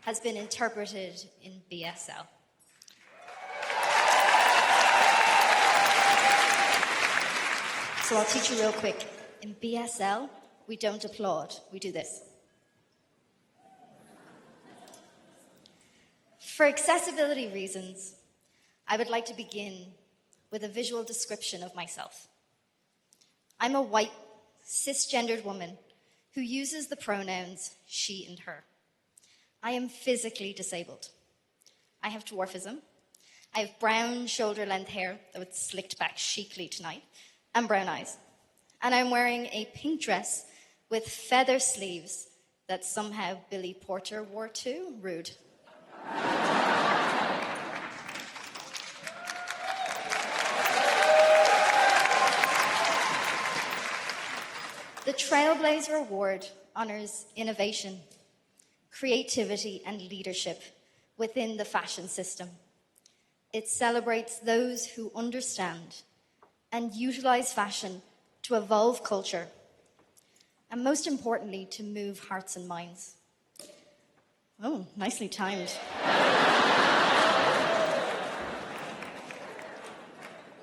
has been interpreted in BSL. So I'll teach you real quick. In BSL, we don't applaud, we do this. For accessibility reasons, I would like to begin with a visual description of myself. I'm a white, cisgendered woman who uses the pronouns she and her. I am physically disabled. I have dwarfism. I have brown shoulder-length hair, though it's slicked back chicly tonight, and brown eyes. And I'm wearing a pink dress with feather sleeves that somehow Billy Porter wore too. Rude. The Trailblazer Award honors innovation, creativity, and leadership within the fashion system. It celebrates those who understand and utilize fashion to evolve culture, and most importantly, to move hearts and minds. Oh, nicely timed.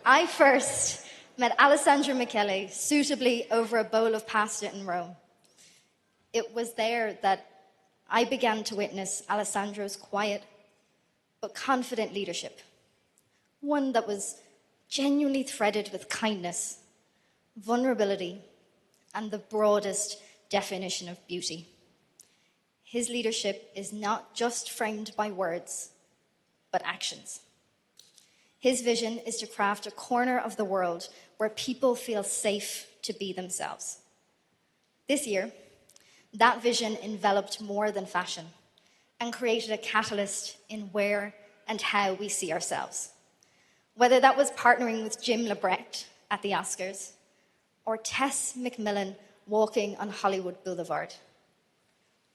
I first met Alessandro Michele suitably over a bowl of pasta in Rome. It was there that I began to witness Alessandro's quiet but confident leadership, one that was genuinely threaded with kindness, vulnerability, and the broadest definition of beauty. His leadership is not just framed by words, but actions. His vision is to craft a corner of the world where people feel safe to be themselves. This year, that vision enveloped more than fashion and created a catalyst in where and how we see ourselves. Whether that was partnering with Jim Lebrecht at the Oscars or Tess McMillan walking on Hollywood Boulevard,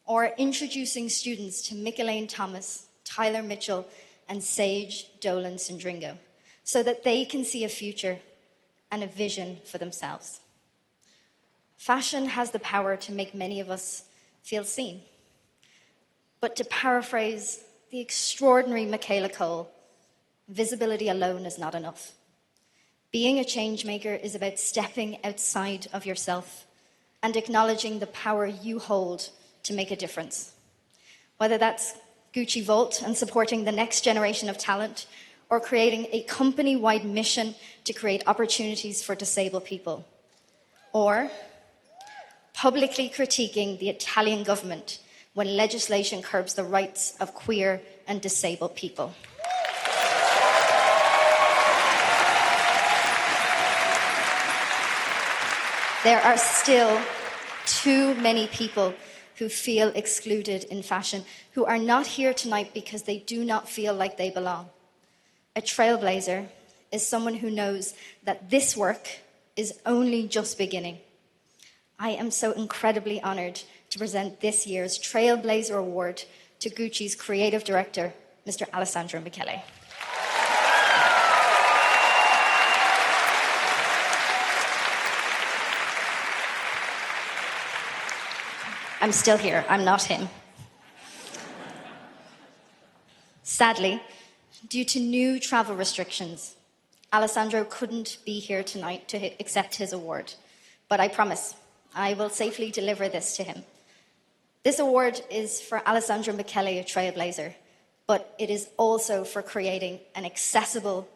or introducing students to Micheline Thomas, Tyler Mitchell, and Sage Dolan Sindringo, so that they can see a future and a vision for themselves. Fashion has the power to make many of us feel seen. But to paraphrase the extraordinary Michaela Cole, visibility alone is not enough. Being a change maker is about stepping outside of yourself and acknowledging the power you hold to make a difference. Whether that's Gucci Vault and supporting the next generation of talent, or creating a company-wide mission to create opportunities for disabled people, or publicly critiquing the Italian government when legislation curbs the rights of queer and disabled people. There are still too many people who feel excluded in fashion, who are not here tonight because they do not feel like they belong. A trailblazer is someone who knows that this work is only just beginning. I am so incredibly honored to present this year's Trailblazer Award to Gucci's creative director, Mr. Alessandro Michele. I'm still here, I'm not him. Sadly, due to new travel restrictions, Alessandro couldn't be here tonight to accept his award, but I promise I will safely deliver this to him. This award is for Alessandro Michele, a trailblazer, but it is also for creating an accessible,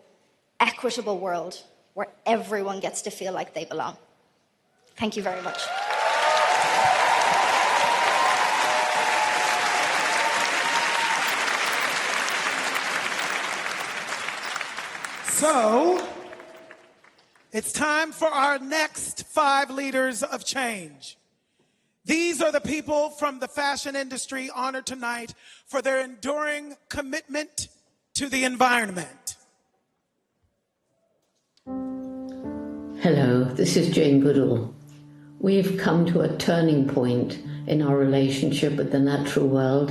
equitable world where everyone gets to feel like they belong. Thank you very much. So, it's time for our next 5 leaders of change. These are the people from the fashion industry honored tonight for their enduring commitment to the environment. Hello, this is Jane Goodall. We've come to a turning point in our relationship with the natural world.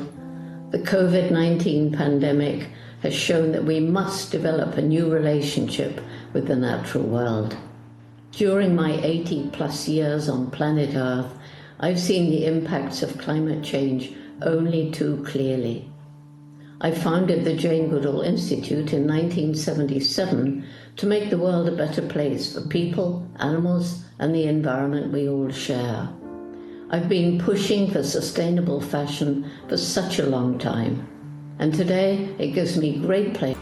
The COVID-19 pandemic has shown that we must develop a new relationship with the natural world. During my 80+ years on planet Earth, I've seen the impacts of climate change only too clearly. I founded the Jane Goodall Institute in 1977 to make the world a better place for people, animals, and the environment we all share. I've been pushing for sustainable fashion for such a long time, and today it gives me great pleasure.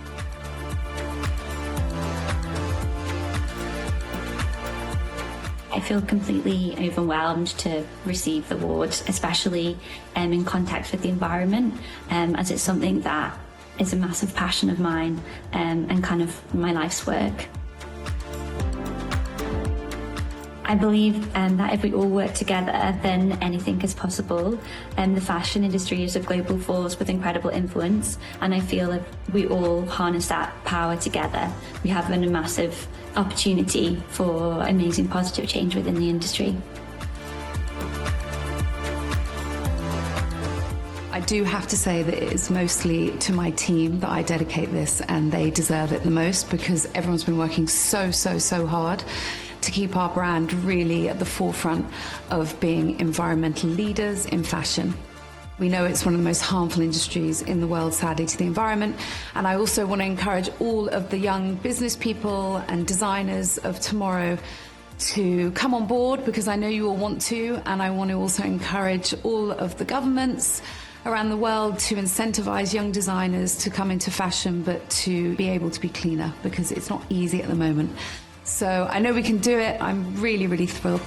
I feel completely overwhelmed to receive the award, especially in contact with the environment, as it's something that is a massive passion of mine and kind of my life's work. I believe that if we all work together, then anything is possible. The fashion industry is a global force with incredible influence, and I feel if we all harness that power together, we have a massive opportunity for amazing positive change within the industry. I do have to say that it is mostly to my team that I dedicate this, and they deserve it the most because everyone's been working so hard to keep our brand really at the forefront of being environmental leaders in fashion. We know it's one of the most harmful industries in the world, sadly, to the environment. And I also want to encourage all of the young business people and designers of tomorrow to come on board, because I know you all want to. And I want to also encourage all of the governments around the world to incentivize young designers to come into fashion, but to be able to be cleaner, because it's not easy at the moment. So I know we can do it. I'm really thrilled.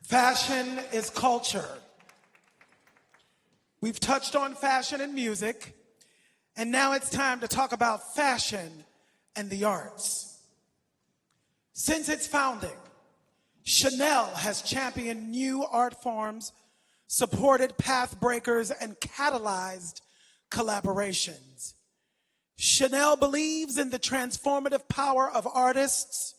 Fashion is culture. We've touched on fashion and music, and now it's time to talk about fashion and the arts. Since its founding, Chanel has championed new art forms, supported path breakers, and catalyzed collaborations. Chanel believes in the transformative power of artists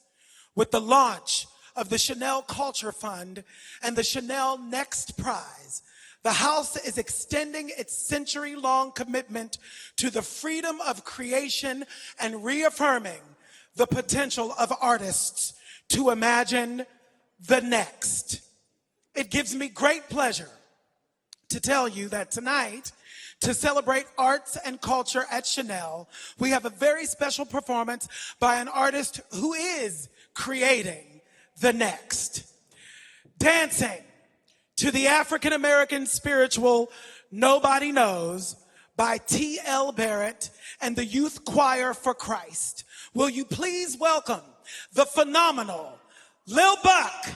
with the launch of the Chanel Culture Fund and the Chanel Next Prize. The house is extending its century-long commitment to the freedom of creation and reaffirming the potential of artists to imagine the next. It gives me great pleasure to tell you that tonight, to celebrate arts and culture at Chanel, we have a very special performance by an artist who is creating the next. Dancing to the African-American spiritual Nobody Knows by T.L. Barrett and the Youth Choir for Christ. Will you please welcome the phenomenal Lil Buck.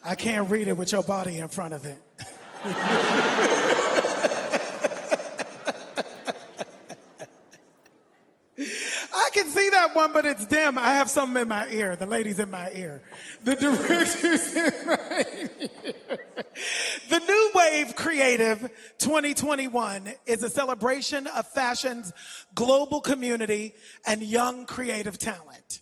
I can't read it with your body in front of it. I can see that one, but it's dim. I have something in my ear. The lady's in my ear. The director's in my ear. The New Wave Creative 2021 is a celebration of fashion's global community and young creative talent.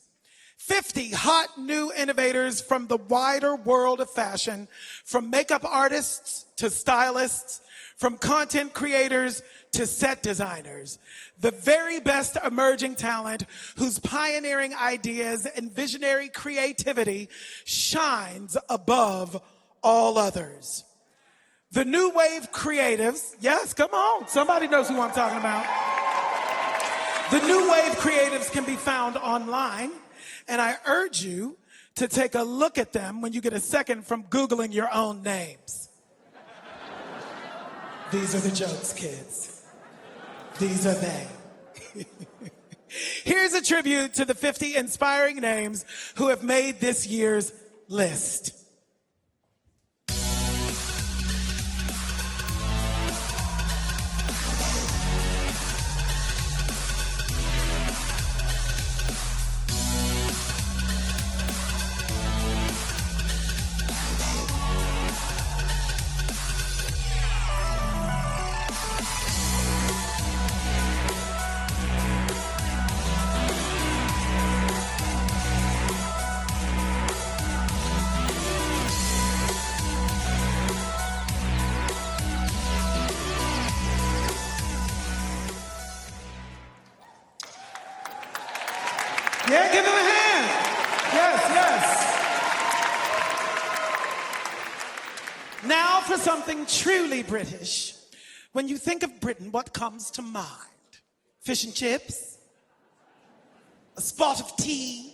50 hot new innovators from the wider world of fashion, from makeup artists to stylists, from content creators to set designers. The very best emerging talent whose pioneering ideas and visionary creativity shines above all others. The New Wave Creatives, yes, come on, somebody knows who I'm talking about. The New Wave Creatives can be found online, and I urge you to take a look at them when you get a second from Googling your own names. These are the jokes, kids. These are they. Here's a tribute to the 50 inspiring names who have made this year's list. Yeah, give him a hand. Yes, yes. Now for something truly British. When you think of Britain, what comes to mind? Fish and chips? A spot of tea?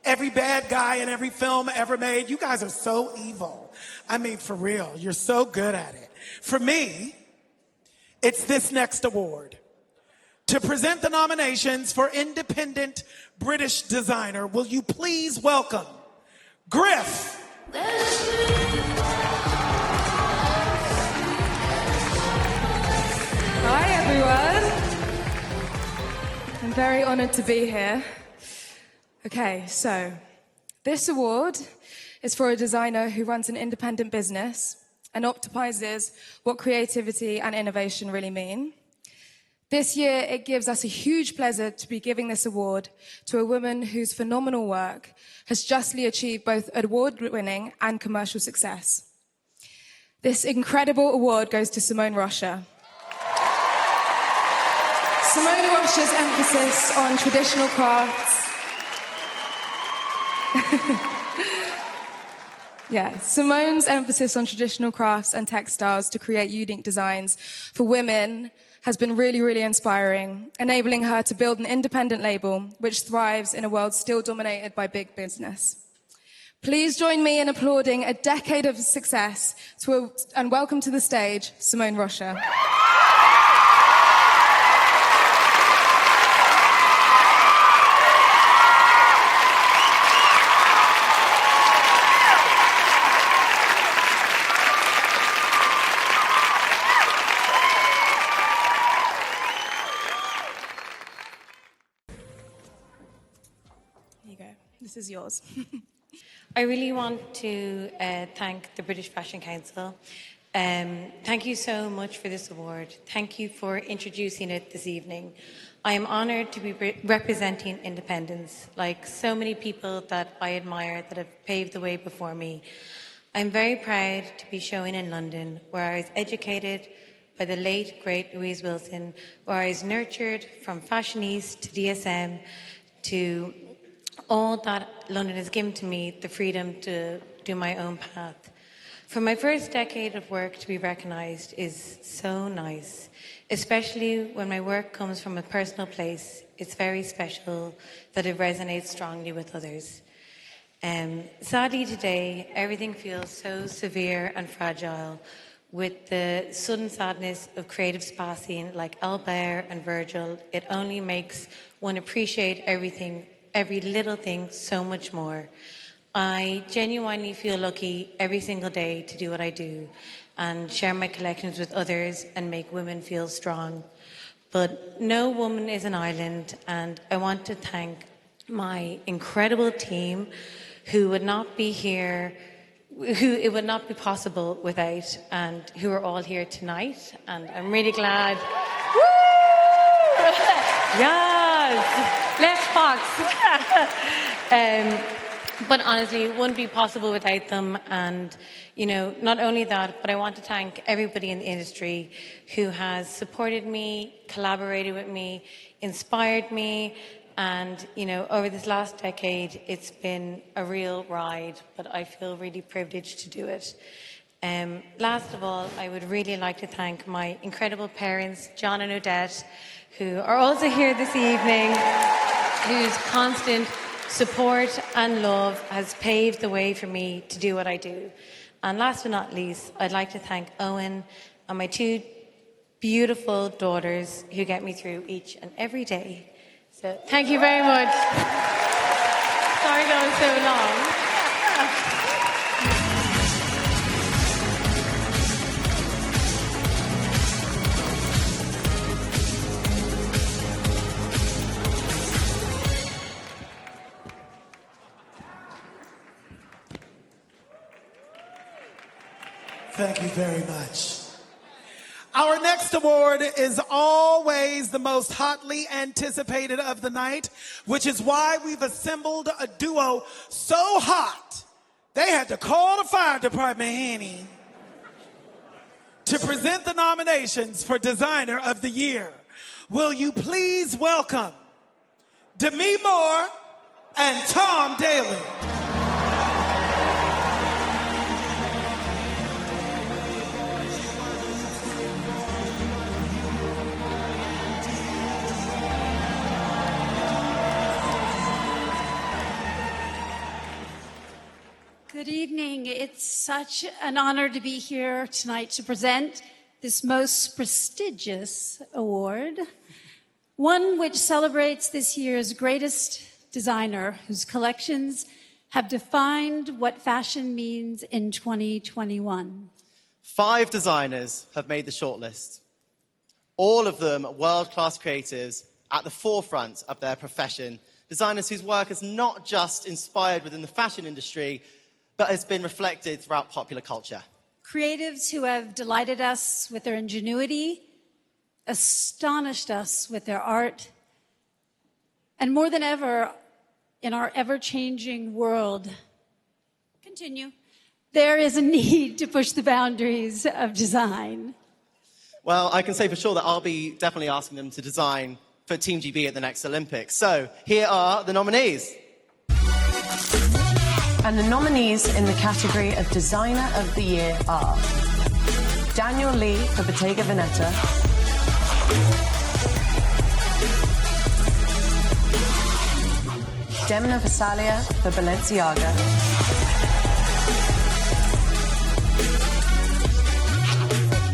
Every bad guy in every film ever made? You guys are so evil. I mean, for real, you're so good at it. For me, it's this next award. To present the nominations for Independent British Designer, will you please welcome Griff. I'm very honoured to be here. Okay, so this award is for a designer who runs an independent business and optimizes what creativity and innovation really mean. This year, it gives us a huge pleasure to be giving this award to a woman whose phenomenal work has justly achieved both award-winning and commercial success. This incredible award goes to Simone Rocha. Simone Rocha's emphasis on traditional crafts. Simone's emphasis on traditional crafts and textiles to create unique designs for women has been really, really inspiring, enabling her to build an independent label which thrives in a world still dominated by big business. Please join me in applauding a decade of success and welcome to the stage, Simone Rocha. This is yours. I really want to thank the British Fashion Council. Thank you so much for this award. Thank you for introducing it this evening. I am honoured to be representing independence, like so many people that I admire that have paved the way before me. I'm very proud to be showing in London, where I was educated by the late, great Louise Wilson, where I was nurtured from Fashion East to DSM to all that London has given to me, the freedom to do my own path. For my first decade of work to be recognised is so nice, especially when my work comes from a personal place. It's very special that it resonates strongly with others. Sadly today, everything feels so severe and fragile with the sudden sadness of creatives passing like Abloh and Virgil. It only makes one appreciate everything, every little thing so much more. I genuinely feel lucky every single day to do what I do and share my collections with others and make women feel strong. But no woman is an island, and I want to thank my incredible team who would not be here, who it would not be possible without, and who are all here tonight. And I'm really glad. Woo! Yes! Left box. But honestly, it wouldn't be possible without them. And, you know, not only that, but I want to thank everybody in the industry who has supported me, collaborated with me, inspired me. And, you know, over this last decade, it's been a real ride, but I feel really privileged to do it. Last of all, I would really like to thank my incredible parents, John and Odette, who are also here this evening, whose constant support and love has paved the way for me to do what I do. And last but not least, I'd like to thank Owen and my two beautiful daughters who get me through each and every day. So thank you very much. Sorry going so long. Thank you very much. Our next award is always the most hotly anticipated of the night, which is why we've assembled a duo so hot, they had to call the fire department, Henny, to present the nominations for Designer of the Year. Will you please welcome Demi Moore and Tom Daly. Good evening. It's such an honor to be here tonight to present this most prestigious award, one which celebrates this year's greatest designer whose collections have defined what fashion means in 2021. 5 designers have made the shortlist. All of them world-class creatives at the forefront of their profession. Designers whose work is not just inspired within the fashion industry, but has been reflected throughout popular culture. Creatives who have delighted us with their ingenuity, astonished us with their art, and more than ever, in our ever-changing world, there is a need to push the boundaries of design. Well, I can say for sure that I'll be definitely asking them to design for Team GB at the next Olympics. So here are the nominees. And the nominees in the category of Designer of the Year are Daniel Lee for Bottega Veneta, Demna Gvasalia for Balenciaga,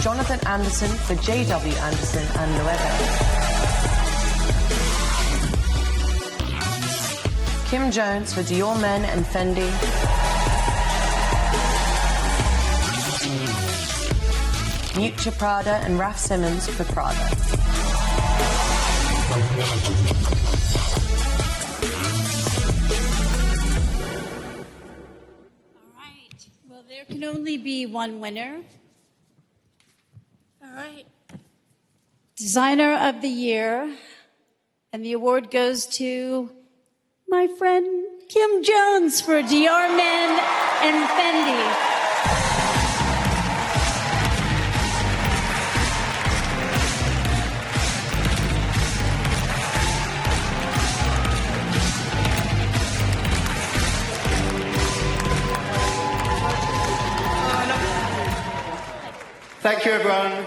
Jonathan Anderson for JW Anderson and Loewe, Kim Jones for Dior Men and Fendi, Miuccia Prada and Raf Simons for Prada. Well, there can only be one winner. All right. Designer of the Year. And the award goes to my friend Kim Jones for Dior Men and Fendi. Thank you, everyone.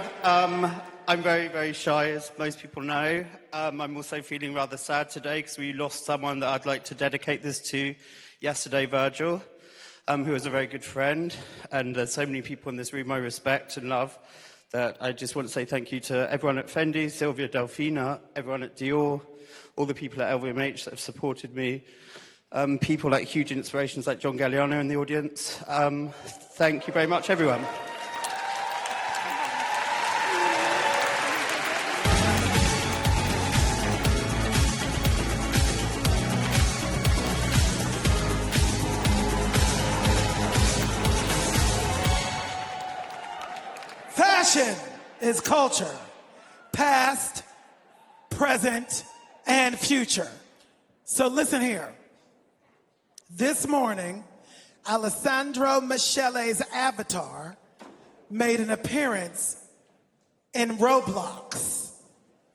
I'm very, very shy, as most people know. I'm also feeling rather sad today because we lost someone that I'd like to dedicate this to yesterday, Virgil, who was a very good friend. And there's so many people in this room I respect and love that I just want to say thank you to everyone at Fendi, Sylvia Delfina, everyone at Dior, all the people at LVMH that have supported me, people like huge inspirations like John Galliano in the audience. Thank you very much, everyone. Fashion is culture, past, present, and future. So listen here. This morning, Alessandro Michele's avatar made an appearance in Roblox.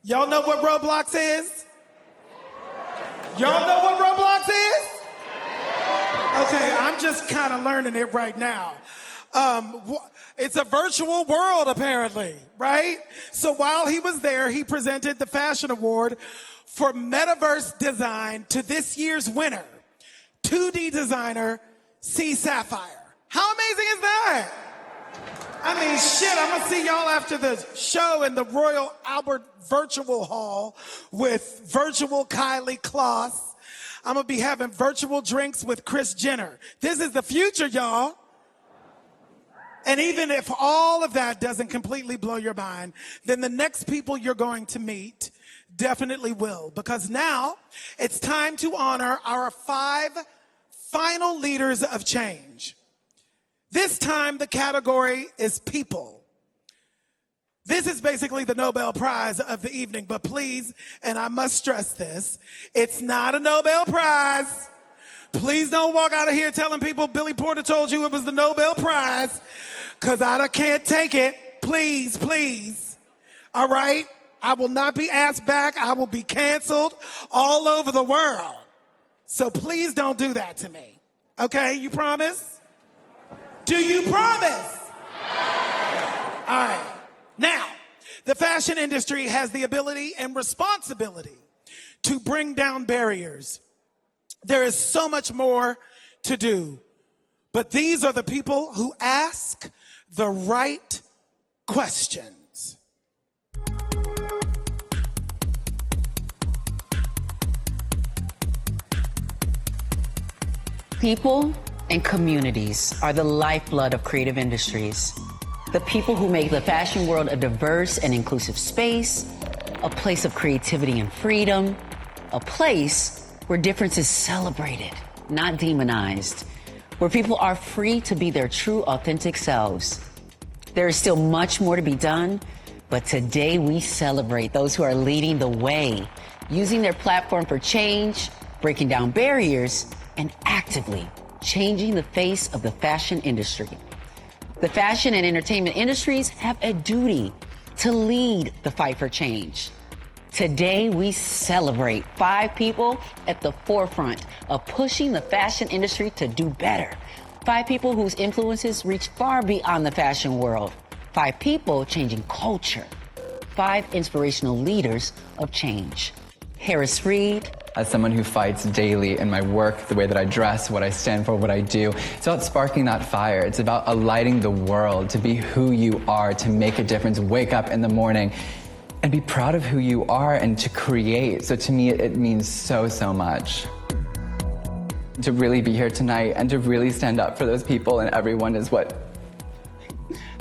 Y'all know what Roblox is? Y'all know what Roblox is? Okay, I'm just kind of learning it right now. It's a virtual world, apparently, right? So while he was there, he presented the Fashion Award for Metaverse Design to this year's winner, 2D designer C. Sapphire. How amazing is that? I mean, shit, I'm gonna see y'all after the show in the Royal Albert Virtual Hall with virtual Kylie Kloss. I'm gonna be having virtual drinks with Kris Jenner. This is the future, y'all. And even if all of that doesn't completely blow your mind, then the next people you're going to meet definitely will. Because now it's time to honor our 5 final leaders of change. This time the category is people. This is basically the Nobel Prize of the evening, but please, and I must stress this, it's not a Nobel Prize. Please don't walk out of here telling people Billy Porter told you it was the Nobel Prize, because I can't take it. Please, please. All right? I will not be asked back. I will be canceled all over the world. So please don't do that to me. Okay? You promise? Do you promise? All right. Now, the fashion industry has the ability and responsibility to bring down barriers. There is so much more to do, but these are the people who ask the right questions. People and communities are the lifeblood of creative industries. The people who make the fashion world a diverse and inclusive space, a place of creativity and freedom, a place where difference is celebrated, not demonized, where people are free to be their true, authentic selves. There is still much more to be done, but today we celebrate those who are leading the way, using their platform for change, breaking down barriers, and actively changing the face of the fashion industry. The fashion and entertainment industries have a duty to lead the fight for change. Today, we celebrate 5 people at the forefront of pushing the fashion industry to do better. 5 people whose influences reach far beyond the fashion world. 5 people changing culture. 5 inspirational leaders of change. Harris Reed. As someone who fights daily in my work, the way that I dress, what I stand for, what I do, it's about sparking that fire. It's about alighting the world to be who you are, to make a difference, wake up in the morning and be proud of who you are and to create. So to me, it means so, so much. To really be here tonight and to really stand up for those people and everyone is what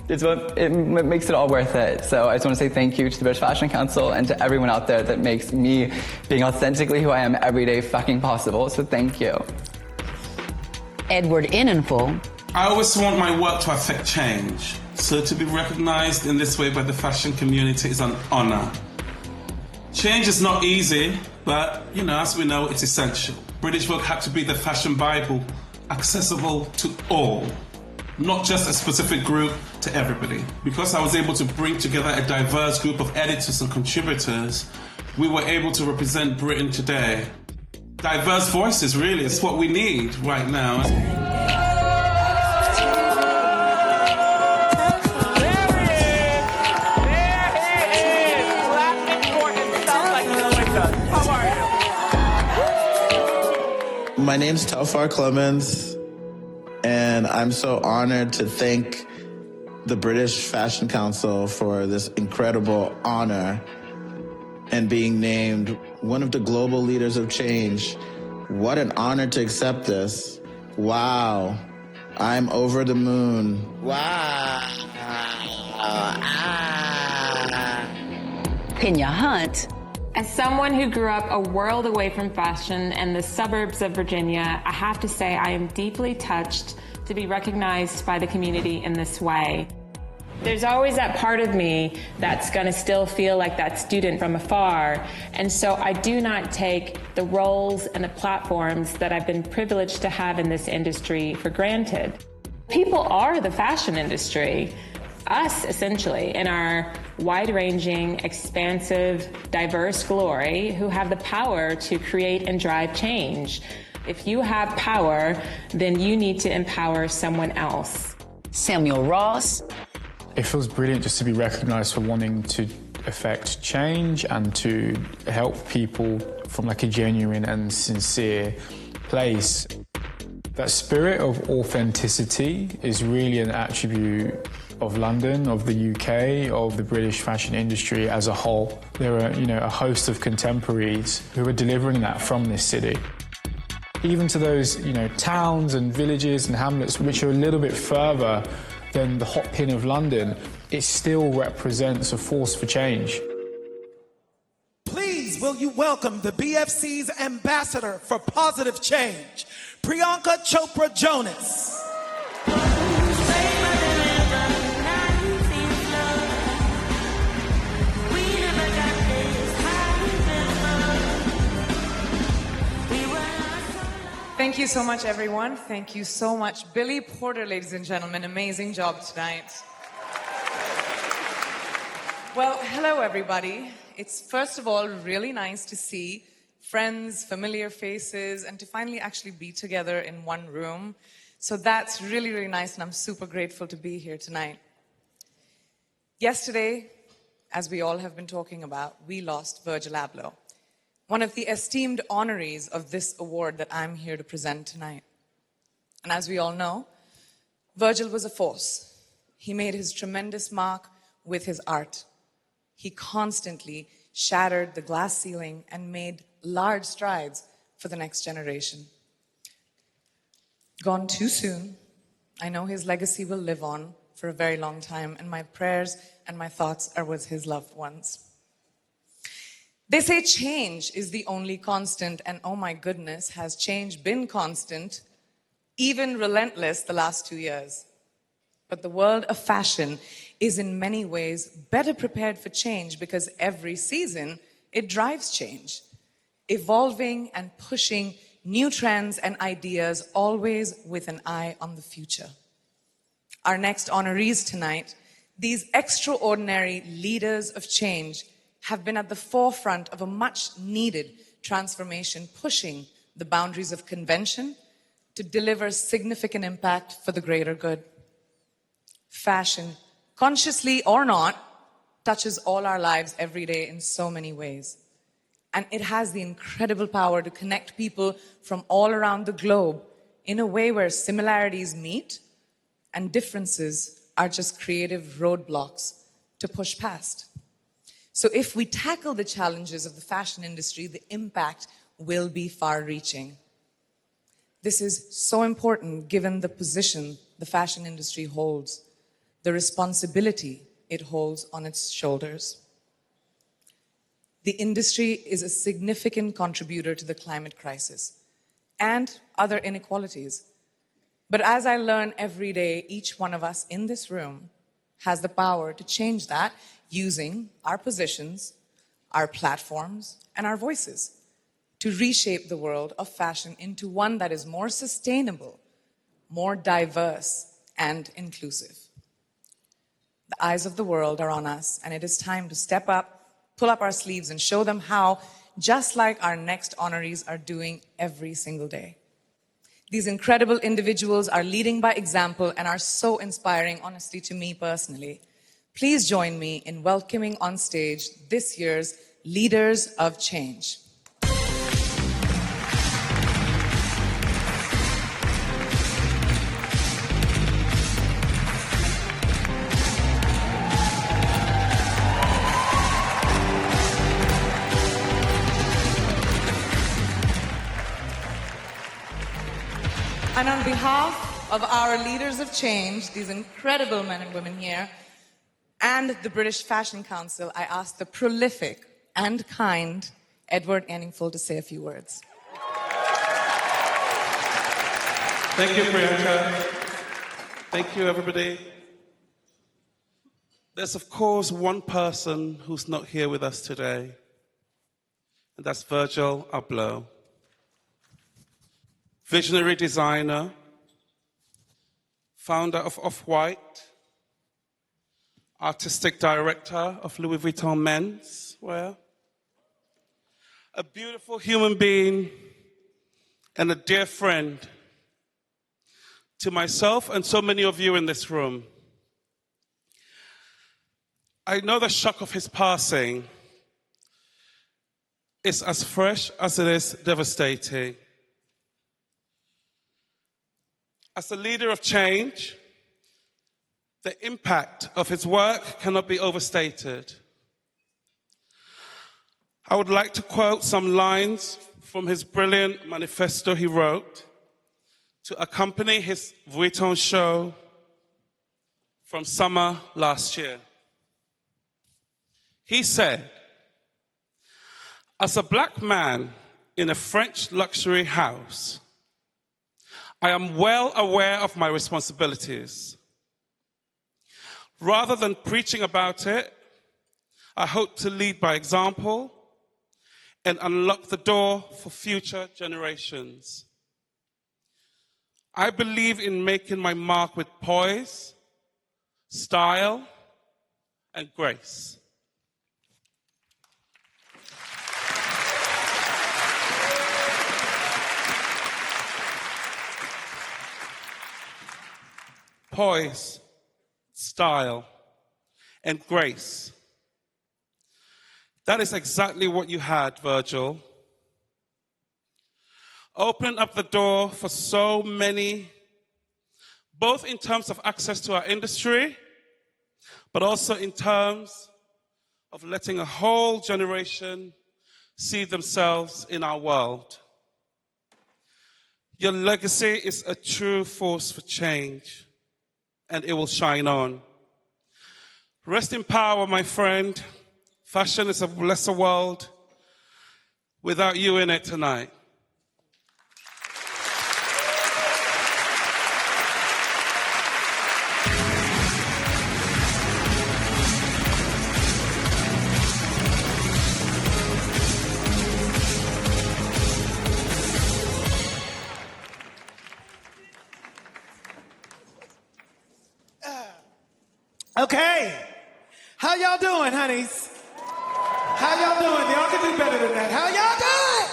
it makes it all worth it. So I just want to say thank you to the British Fashion Council and to everyone out there that makes me being authentically who I am every day fucking possible. So thank you. Edward Innenful. I always want my work to affect change. So to be recognized in this way by the fashion community is an honor. Change is not easy, but as we know, it's essential. British Vogue had to be the fashion Bible, accessible to all. Not just a specific group, to everybody. Because I was able to bring together a diverse group of editors and contributors, we were able to represent Britain today. Diverse voices, really, is what we need right now. My name's Telfar Clemens, and I'm so honored to thank the British Fashion Council for this incredible honor and being named one of the global leaders of change. What an honor to accept this. Wow. I'm over the moon. Wow. Kenya Hunt. As someone who grew up a world away from fashion in the suburbs of Virginia, I have to say I am deeply touched to be recognized by the community in this way. There's always that part of me that's going to still feel like that student from afar, and so I do not take the roles and the platforms that I've been privileged to have in this industry for granted. People are the fashion industry. Us, essentially, in our wide-ranging, expansive, diverse glory, who have the power to create and drive change. If you have power, then you need to empower someone else. Samuel Ross. It feels brilliant just to be recognized for wanting to affect change and to help people from like a genuine and sincere place. That spirit of authenticity is really an attribute of London, of the UK, of the British fashion industry as a whole. There are, a host of contemporaries who are delivering that from this city. Even to those, towns and villages and hamlets which are a little bit further than the hot pin of London, it still represents a force for change. Please, will you welcome the BFC's ambassador for positive change, Priyanka Chopra Jonas. Thank you so much, everyone. Thank you so much. Billy Porter, ladies and gentlemen, amazing job tonight. Well, hello, everybody. It's, first of all, really nice to see friends, familiar faces, and to finally actually be together in one room. So that's really, really nice, and I'm super grateful to be here tonight. Yesterday, as we all have been talking about, we lost Virgil Abloh, one of the esteemed honorees of this award that I'm here to present tonight. And as we all know, Virgil was a force. He made his tremendous mark with his art. He constantly shattered the glass ceiling and made large strides for the next generation. Gone too soon, I know his legacy will live on for a very long time, and my prayers and my thoughts are with his loved ones. They say change is the only constant, and oh my goodness, has change been constant, even relentless the last 2 years. But the world of fashion is in many ways better prepared for change because every season it drives change, evolving and pushing new trends and ideas, always with an eye on the future. Our next honorees tonight, these extraordinary leaders of change, have been at the forefront of a much needed transformation, pushing the boundaries of convention to deliver significant impact for the greater good. Fashion, consciously or not, touches all our lives every day in so many ways. And it has the incredible power to connect people from all around the globe in a way where similarities meet and differences are just creative roadblocks to push past. So if we tackle the challenges of the fashion industry, the impact will be far-reaching. This is so important given the position the fashion industry holds, the responsibility it holds on its shoulders. The industry is a significant contributor to the climate crisis and other inequalities. But as I learn every day, each one of us in this room has the power to change that using our positions, our platforms, and our voices to reshape the world of fashion into one that is more sustainable, more diverse, and inclusive. The eyes of the world are on us, and it is time to step up, pull up our sleeves, and show them how, just like our next honorees are doing every single day. These incredible individuals are leading by example and are so inspiring, honestly, to me personally. Please join me in welcoming on stage this year's Leaders of Change. And on behalf of our Leaders of Change, these incredible men and women here, and the British Fashion Council, I ask the prolific and kind Edward Anningful to say a few words. Thank you, Priyanka. Thank you, everybody. There's, of course, one person who's not here with us today, and that's Virgil Abloh. Visionary designer, founder of Off-White, artistic director of Louis Vuitton menswear, a beautiful human being and a dear friend to myself and so many of you in this room. I know the shock of his passing is as fresh as it is devastating. As a leader of change, the impact of his work cannot be overstated. I would like to quote some lines from his brilliant manifesto he wrote to accompany his Vuitton show from summer last year. He said, "As a black man in a French luxury house, I am well aware of my responsibilities. Rather than preaching about it, I hope to lead by example and unlock the door for future generations. I believe in making my mark with poise, style, and grace." Poise, style, and grace. That is exactly what you had, Virgil. Opening up the door for so many, both in terms of access to our industry, but also in terms of letting a whole generation see themselves in our world. Your legacy is a true force for change, and it will shine on. Rest in power, my friend. Fashion is a lesser world without you in it tonight. Okay. How y'all doing, honeys? How y'all doing? Y'all can do better than that. How y'all doing?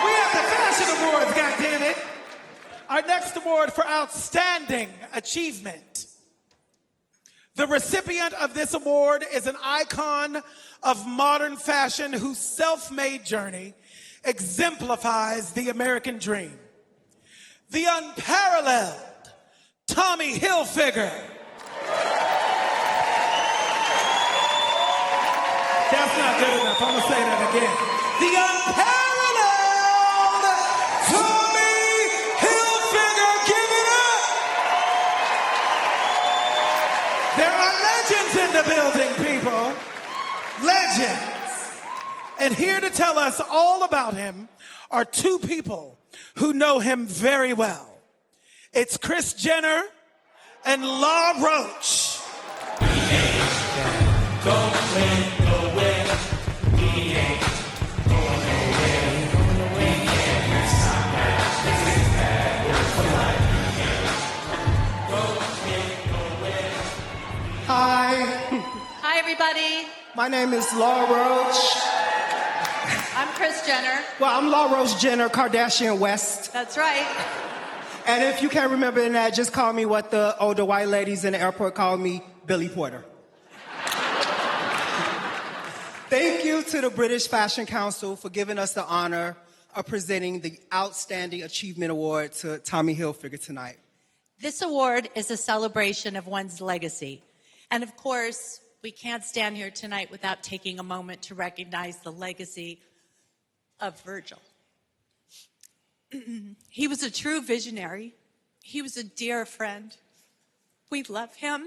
We have the Fashion Awards, goddammit. Our next award for outstanding achievement. The recipient of this award is an icon of modern fashion whose self-made journey exemplifies the American dream. The unparalleled Tommy Hilfiger. That's not good enough. I'm gonna say that again. The unparalleled Tommy Hilfiger. Give it up. There are legends in the building, people. Legends. And here to tell us all about him are two people who know him very well. It's Kris Jenner and La Roche. Hi. Hi, everybody. My name is La Roche. I'm Kris Jenner. Well, I'm La Roche Jenner, Kardashian West. That's right. And if you can't remember that, just call me what the older white ladies in the airport call me, Billy Porter. Thank you to the British Fashion Council for giving us the honor of presenting the Outstanding Achievement Award to Tommy Hilfiger tonight. This award is a celebration of one's legacy. And of course, we can't stand here tonight without taking a moment to recognize the legacy of Virgil. He was a true visionary. He was a dear friend. We love him,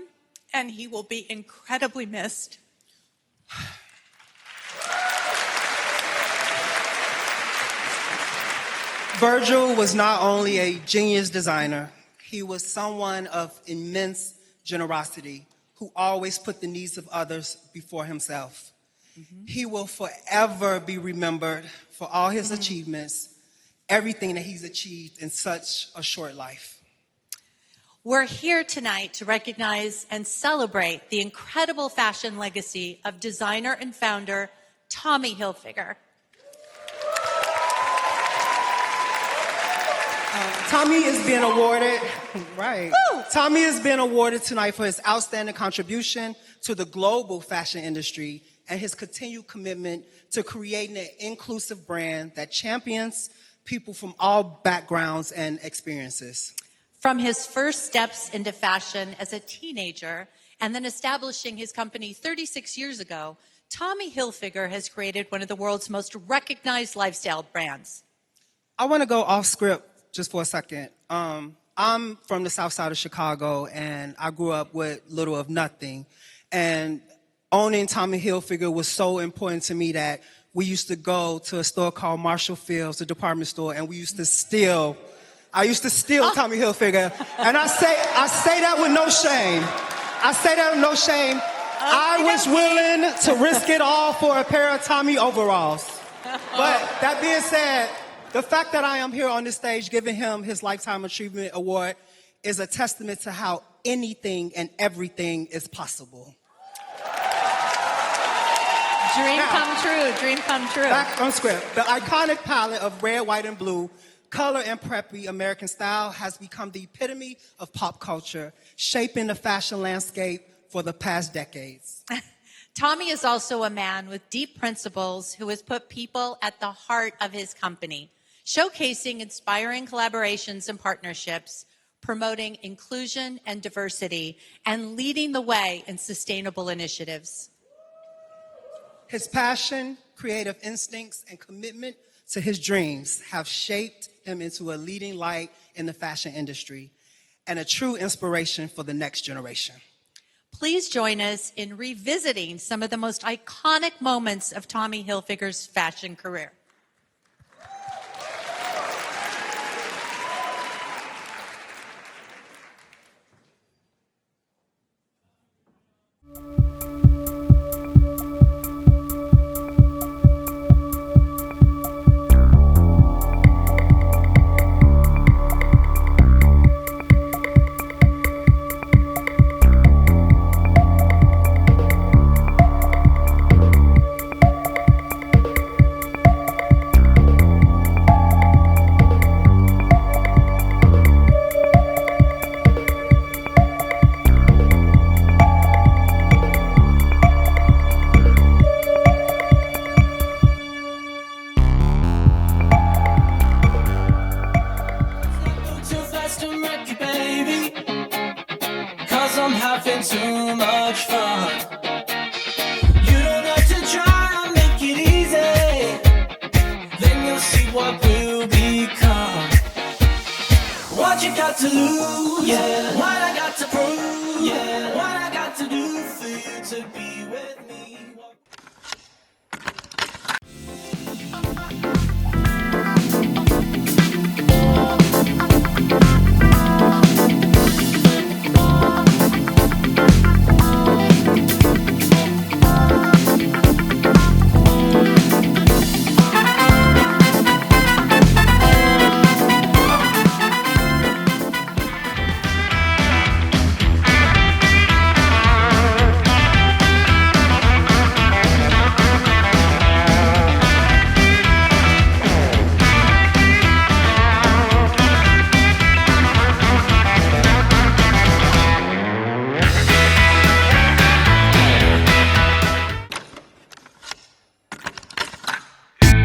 and he will be incredibly missed. Virgil was not only a genius designer, he was someone of immense generosity who always put the needs of others before himself. He will forever be remembered for all his achievements, everything that he's achieved in such a short life. We're here tonight to recognize and celebrate the incredible fashion legacy of designer and founder Tommy Hilfiger. Tommy is being awarded, right. Woo! Tommy is being awarded tonight for his outstanding contribution to the global fashion industry and his continued commitment to creating an inclusive brand that champions people from all backgrounds and experiences. From his first steps into fashion as a teenager and then establishing his company 36 years ago, Tommy Hilfiger has created one of the world's most recognized lifestyle brands. I want to go off script just for a second. I'm from the south side of Chicago, and I grew up with little of nothing. And owning Tommy Hilfiger was so important to me that we used to go to a store called Marshall Field's, a department store, and we used to steal. I used to steal Tommy Hilfiger. And I say that with no shame. I say that with no shame. I was willing to risk it all for a pair of Tommy overalls. But that being said, the fact that I am here on this stage giving him his Lifetime Achievement Award is a testament to how anything and everything is possible. Dream come true, dream come true. Back on script. The iconic palette of red, white, and blue, color and preppy American style has become the epitome of pop culture, shaping the fashion landscape for the past decades. Tommy is also a man with deep principles who has put people at the heart of his company, showcasing inspiring collaborations and partnerships, promoting inclusion and diversity, and leading the way in sustainable initiatives. His passion, creative instincts, and commitment to his dreams have shaped him into a leading light in the fashion industry and a true inspiration for the next generation. please join us in revisiting some of the most iconic moments of Tommy Hilfiger's fashion career. Too much fun. You don't have to try and make it easy. Then you'll see what we'll become. What you got to lose, yeah. What I got to prove, yeah. What I got to do for you to be with me.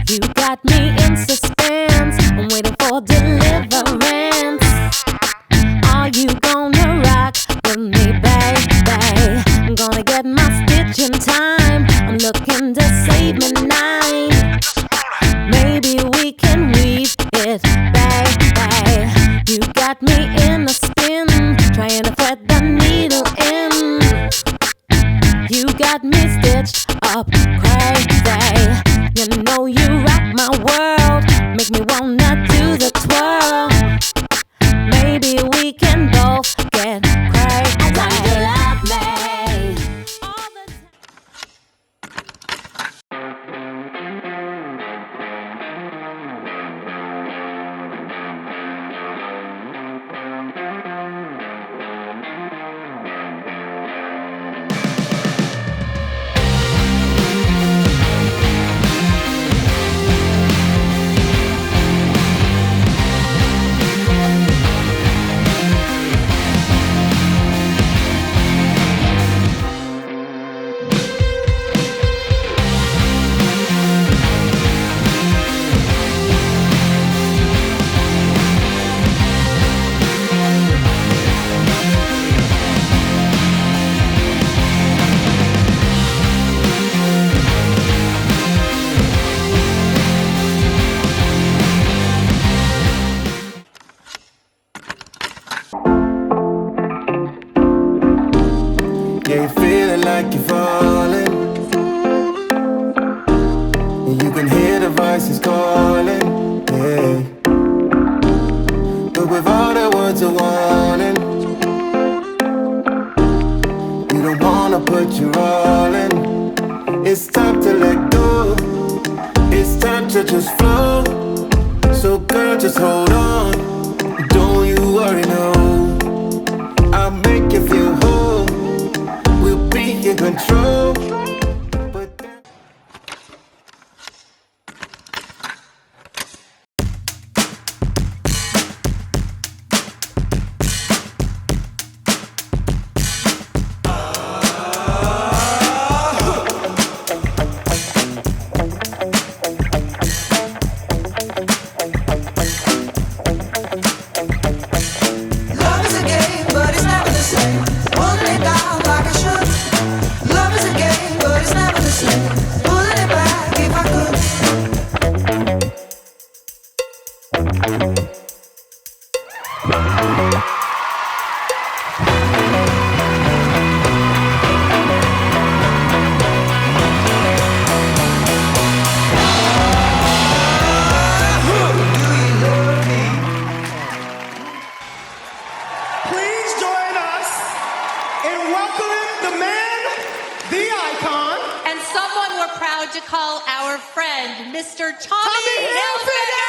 You got me in suspense, I'm waiting for deliverance. Are you gonna rock with me, baby? I'm gonna get my stitch in time, I'm looking to save midnight. Maybe we can weave it, baby. You got me in a spin, trying to thread the needle in. You got me stitched up crazy. You know you rock my world, make me wanna do the twirl. Maybe we can both get crazy. I want you to love me all the time. Yeah, you feeling like you're falling. You can hear the voices calling, yeah. But with all the words of warning, you don't wanna put your all in. It's time to let go. It's time to just flow. So girl, just hold on. Don't you worry, no. I'll make you feel whole. We'll be in control. to call our friend, Mr. Tommy Hilfiger!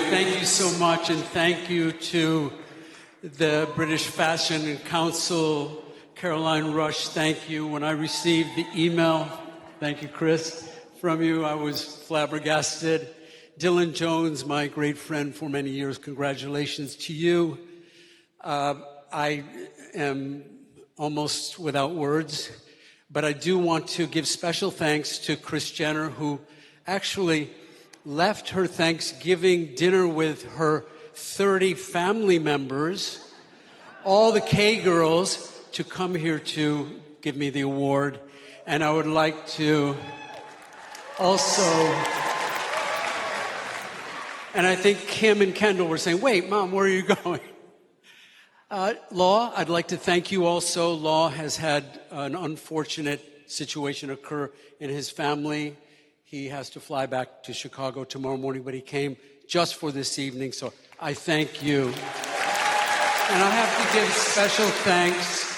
Thank you so much, and thank you to the British Fashion Council, Caroline Rush, thank you. When I received the email, thank you, Chris, from you, I was flabbergasted. Dylan Jones, my great friend for many years, congratulations to you. I am almost without words, but I do want to give special thanks to Kris Jenner, who actually left her Thanksgiving dinner with her 30 family members, all the K girls, to come here to give me the award. And I would like to also, and I think Kim and Kendall were saying, wait, Mom, where are you going? Law, I'd like to thank you also. Law has had an unfortunate situation occur in his family. He has to fly back to Chicago tomorrow morning, but he came just for this evening, so I thank you. And I have to give special thanks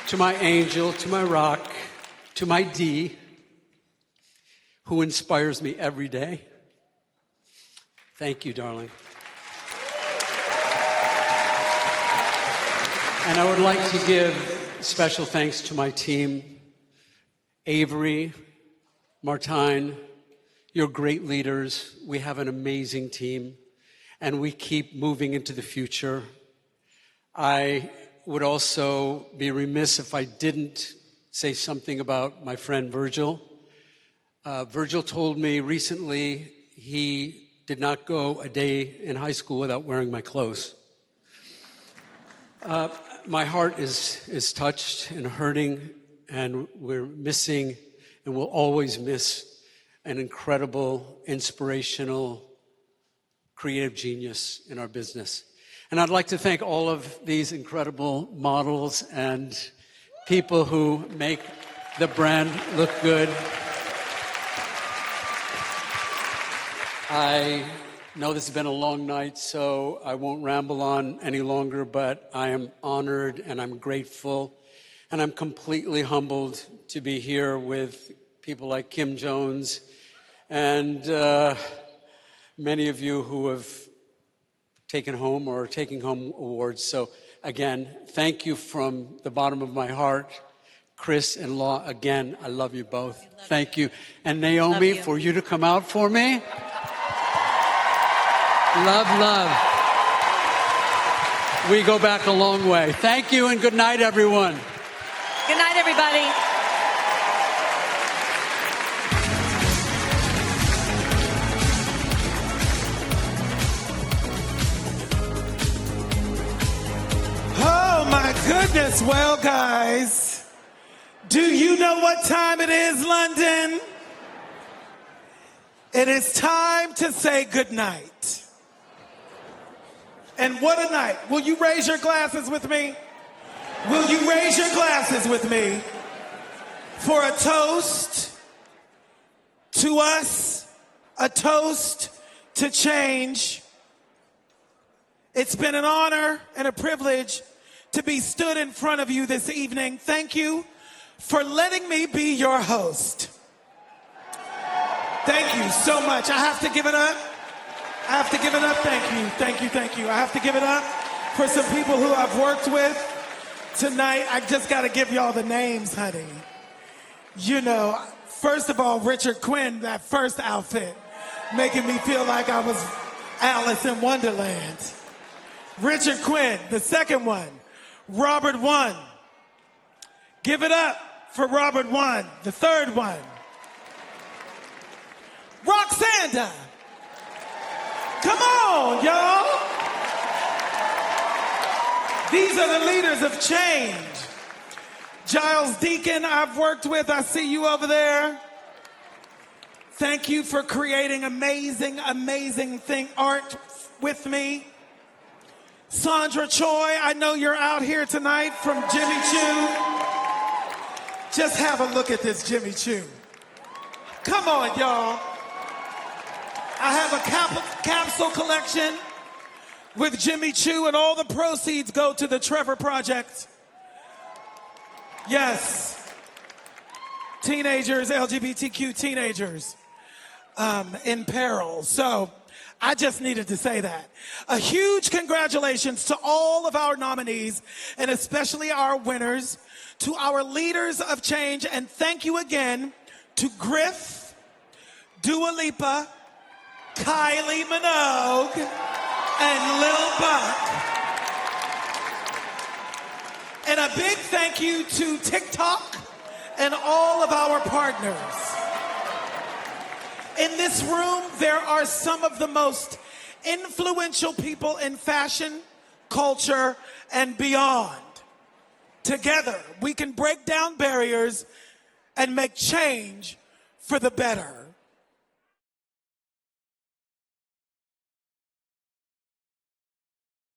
to my angel, to my rock, to my D, who inspires me every day. Thank you, darling. And I would like to give special thanks to my team, Avery, Martine. You're great leaders. We have an amazing team, and we keep moving into the future. I would also be remiss if I didn't say something about my friend Virgil. Virgil told me recently he did not go a day in high school without wearing my clothes. My heart is touched and hurting, and we're missing, and we'll always miss, an incredible, inspirational, creative genius in our business. And I'd like to thank all of these incredible models and people who make the brand look good. I know this has been a long night, so I won't ramble on any longer, but I am honored and I'm grateful, and I'm completely humbled to be here with people like Kim Jones and many of you who have taken home or are taking home awards. So again, thank you from the bottom of my heart. Chris and Law, again, I love you both. Thank you. And Naomi, for you to come out for me. Love, love. We go back a long way. Thank you and good night, everyone. Good night, everybody. Oh my goodness. Well, guys, do you know what time it is, London? It is time to say goodnight. And what a night. Will you raise your glasses with me? Will you raise your glasses with me for a toast to us, a toast to change? It's been an honor and a privilege to be stood in front of you this evening. Thank you for letting me be your host. Thank you so much. I have to give it up. I have to give it up. Thank you. Thank you. Thank you. I have to give it up for some people who I've worked with tonight. I just got to give y'all the names, honey. You know, first of all, Richard Quinn, that first outfit, making me feel like I was Alice in Wonderland. Richard Quinn, the second one, Robert One. Give it up for Robert One, the third one. Roxanda. Come on, y'all. These are the leaders of change. Giles Deacon, I've worked with. I see you over there. Thank you for creating amazing, amazing art with me. Sandra Choi, I know you're out here tonight from Jimmy Choo. Just have a look at this Jimmy Choo. Come on, y'all. I have a capsule collection with Jimmy Choo, and all the proceeds go to the Trevor Project. Yes. Teenagers, LGBTQ teenagers in peril. So I just needed to say that. A huge congratulations to all of our nominees, and especially our winners, to our leaders of change, and thank you again to Griff, Dua Lipa, Kylie Minogue, and Lil Buck. And a big thank you to TikTok and all of our partners. In this room, there are some of the most influential people in fashion, culture, and beyond. Together, we can break down barriers and make change for the better.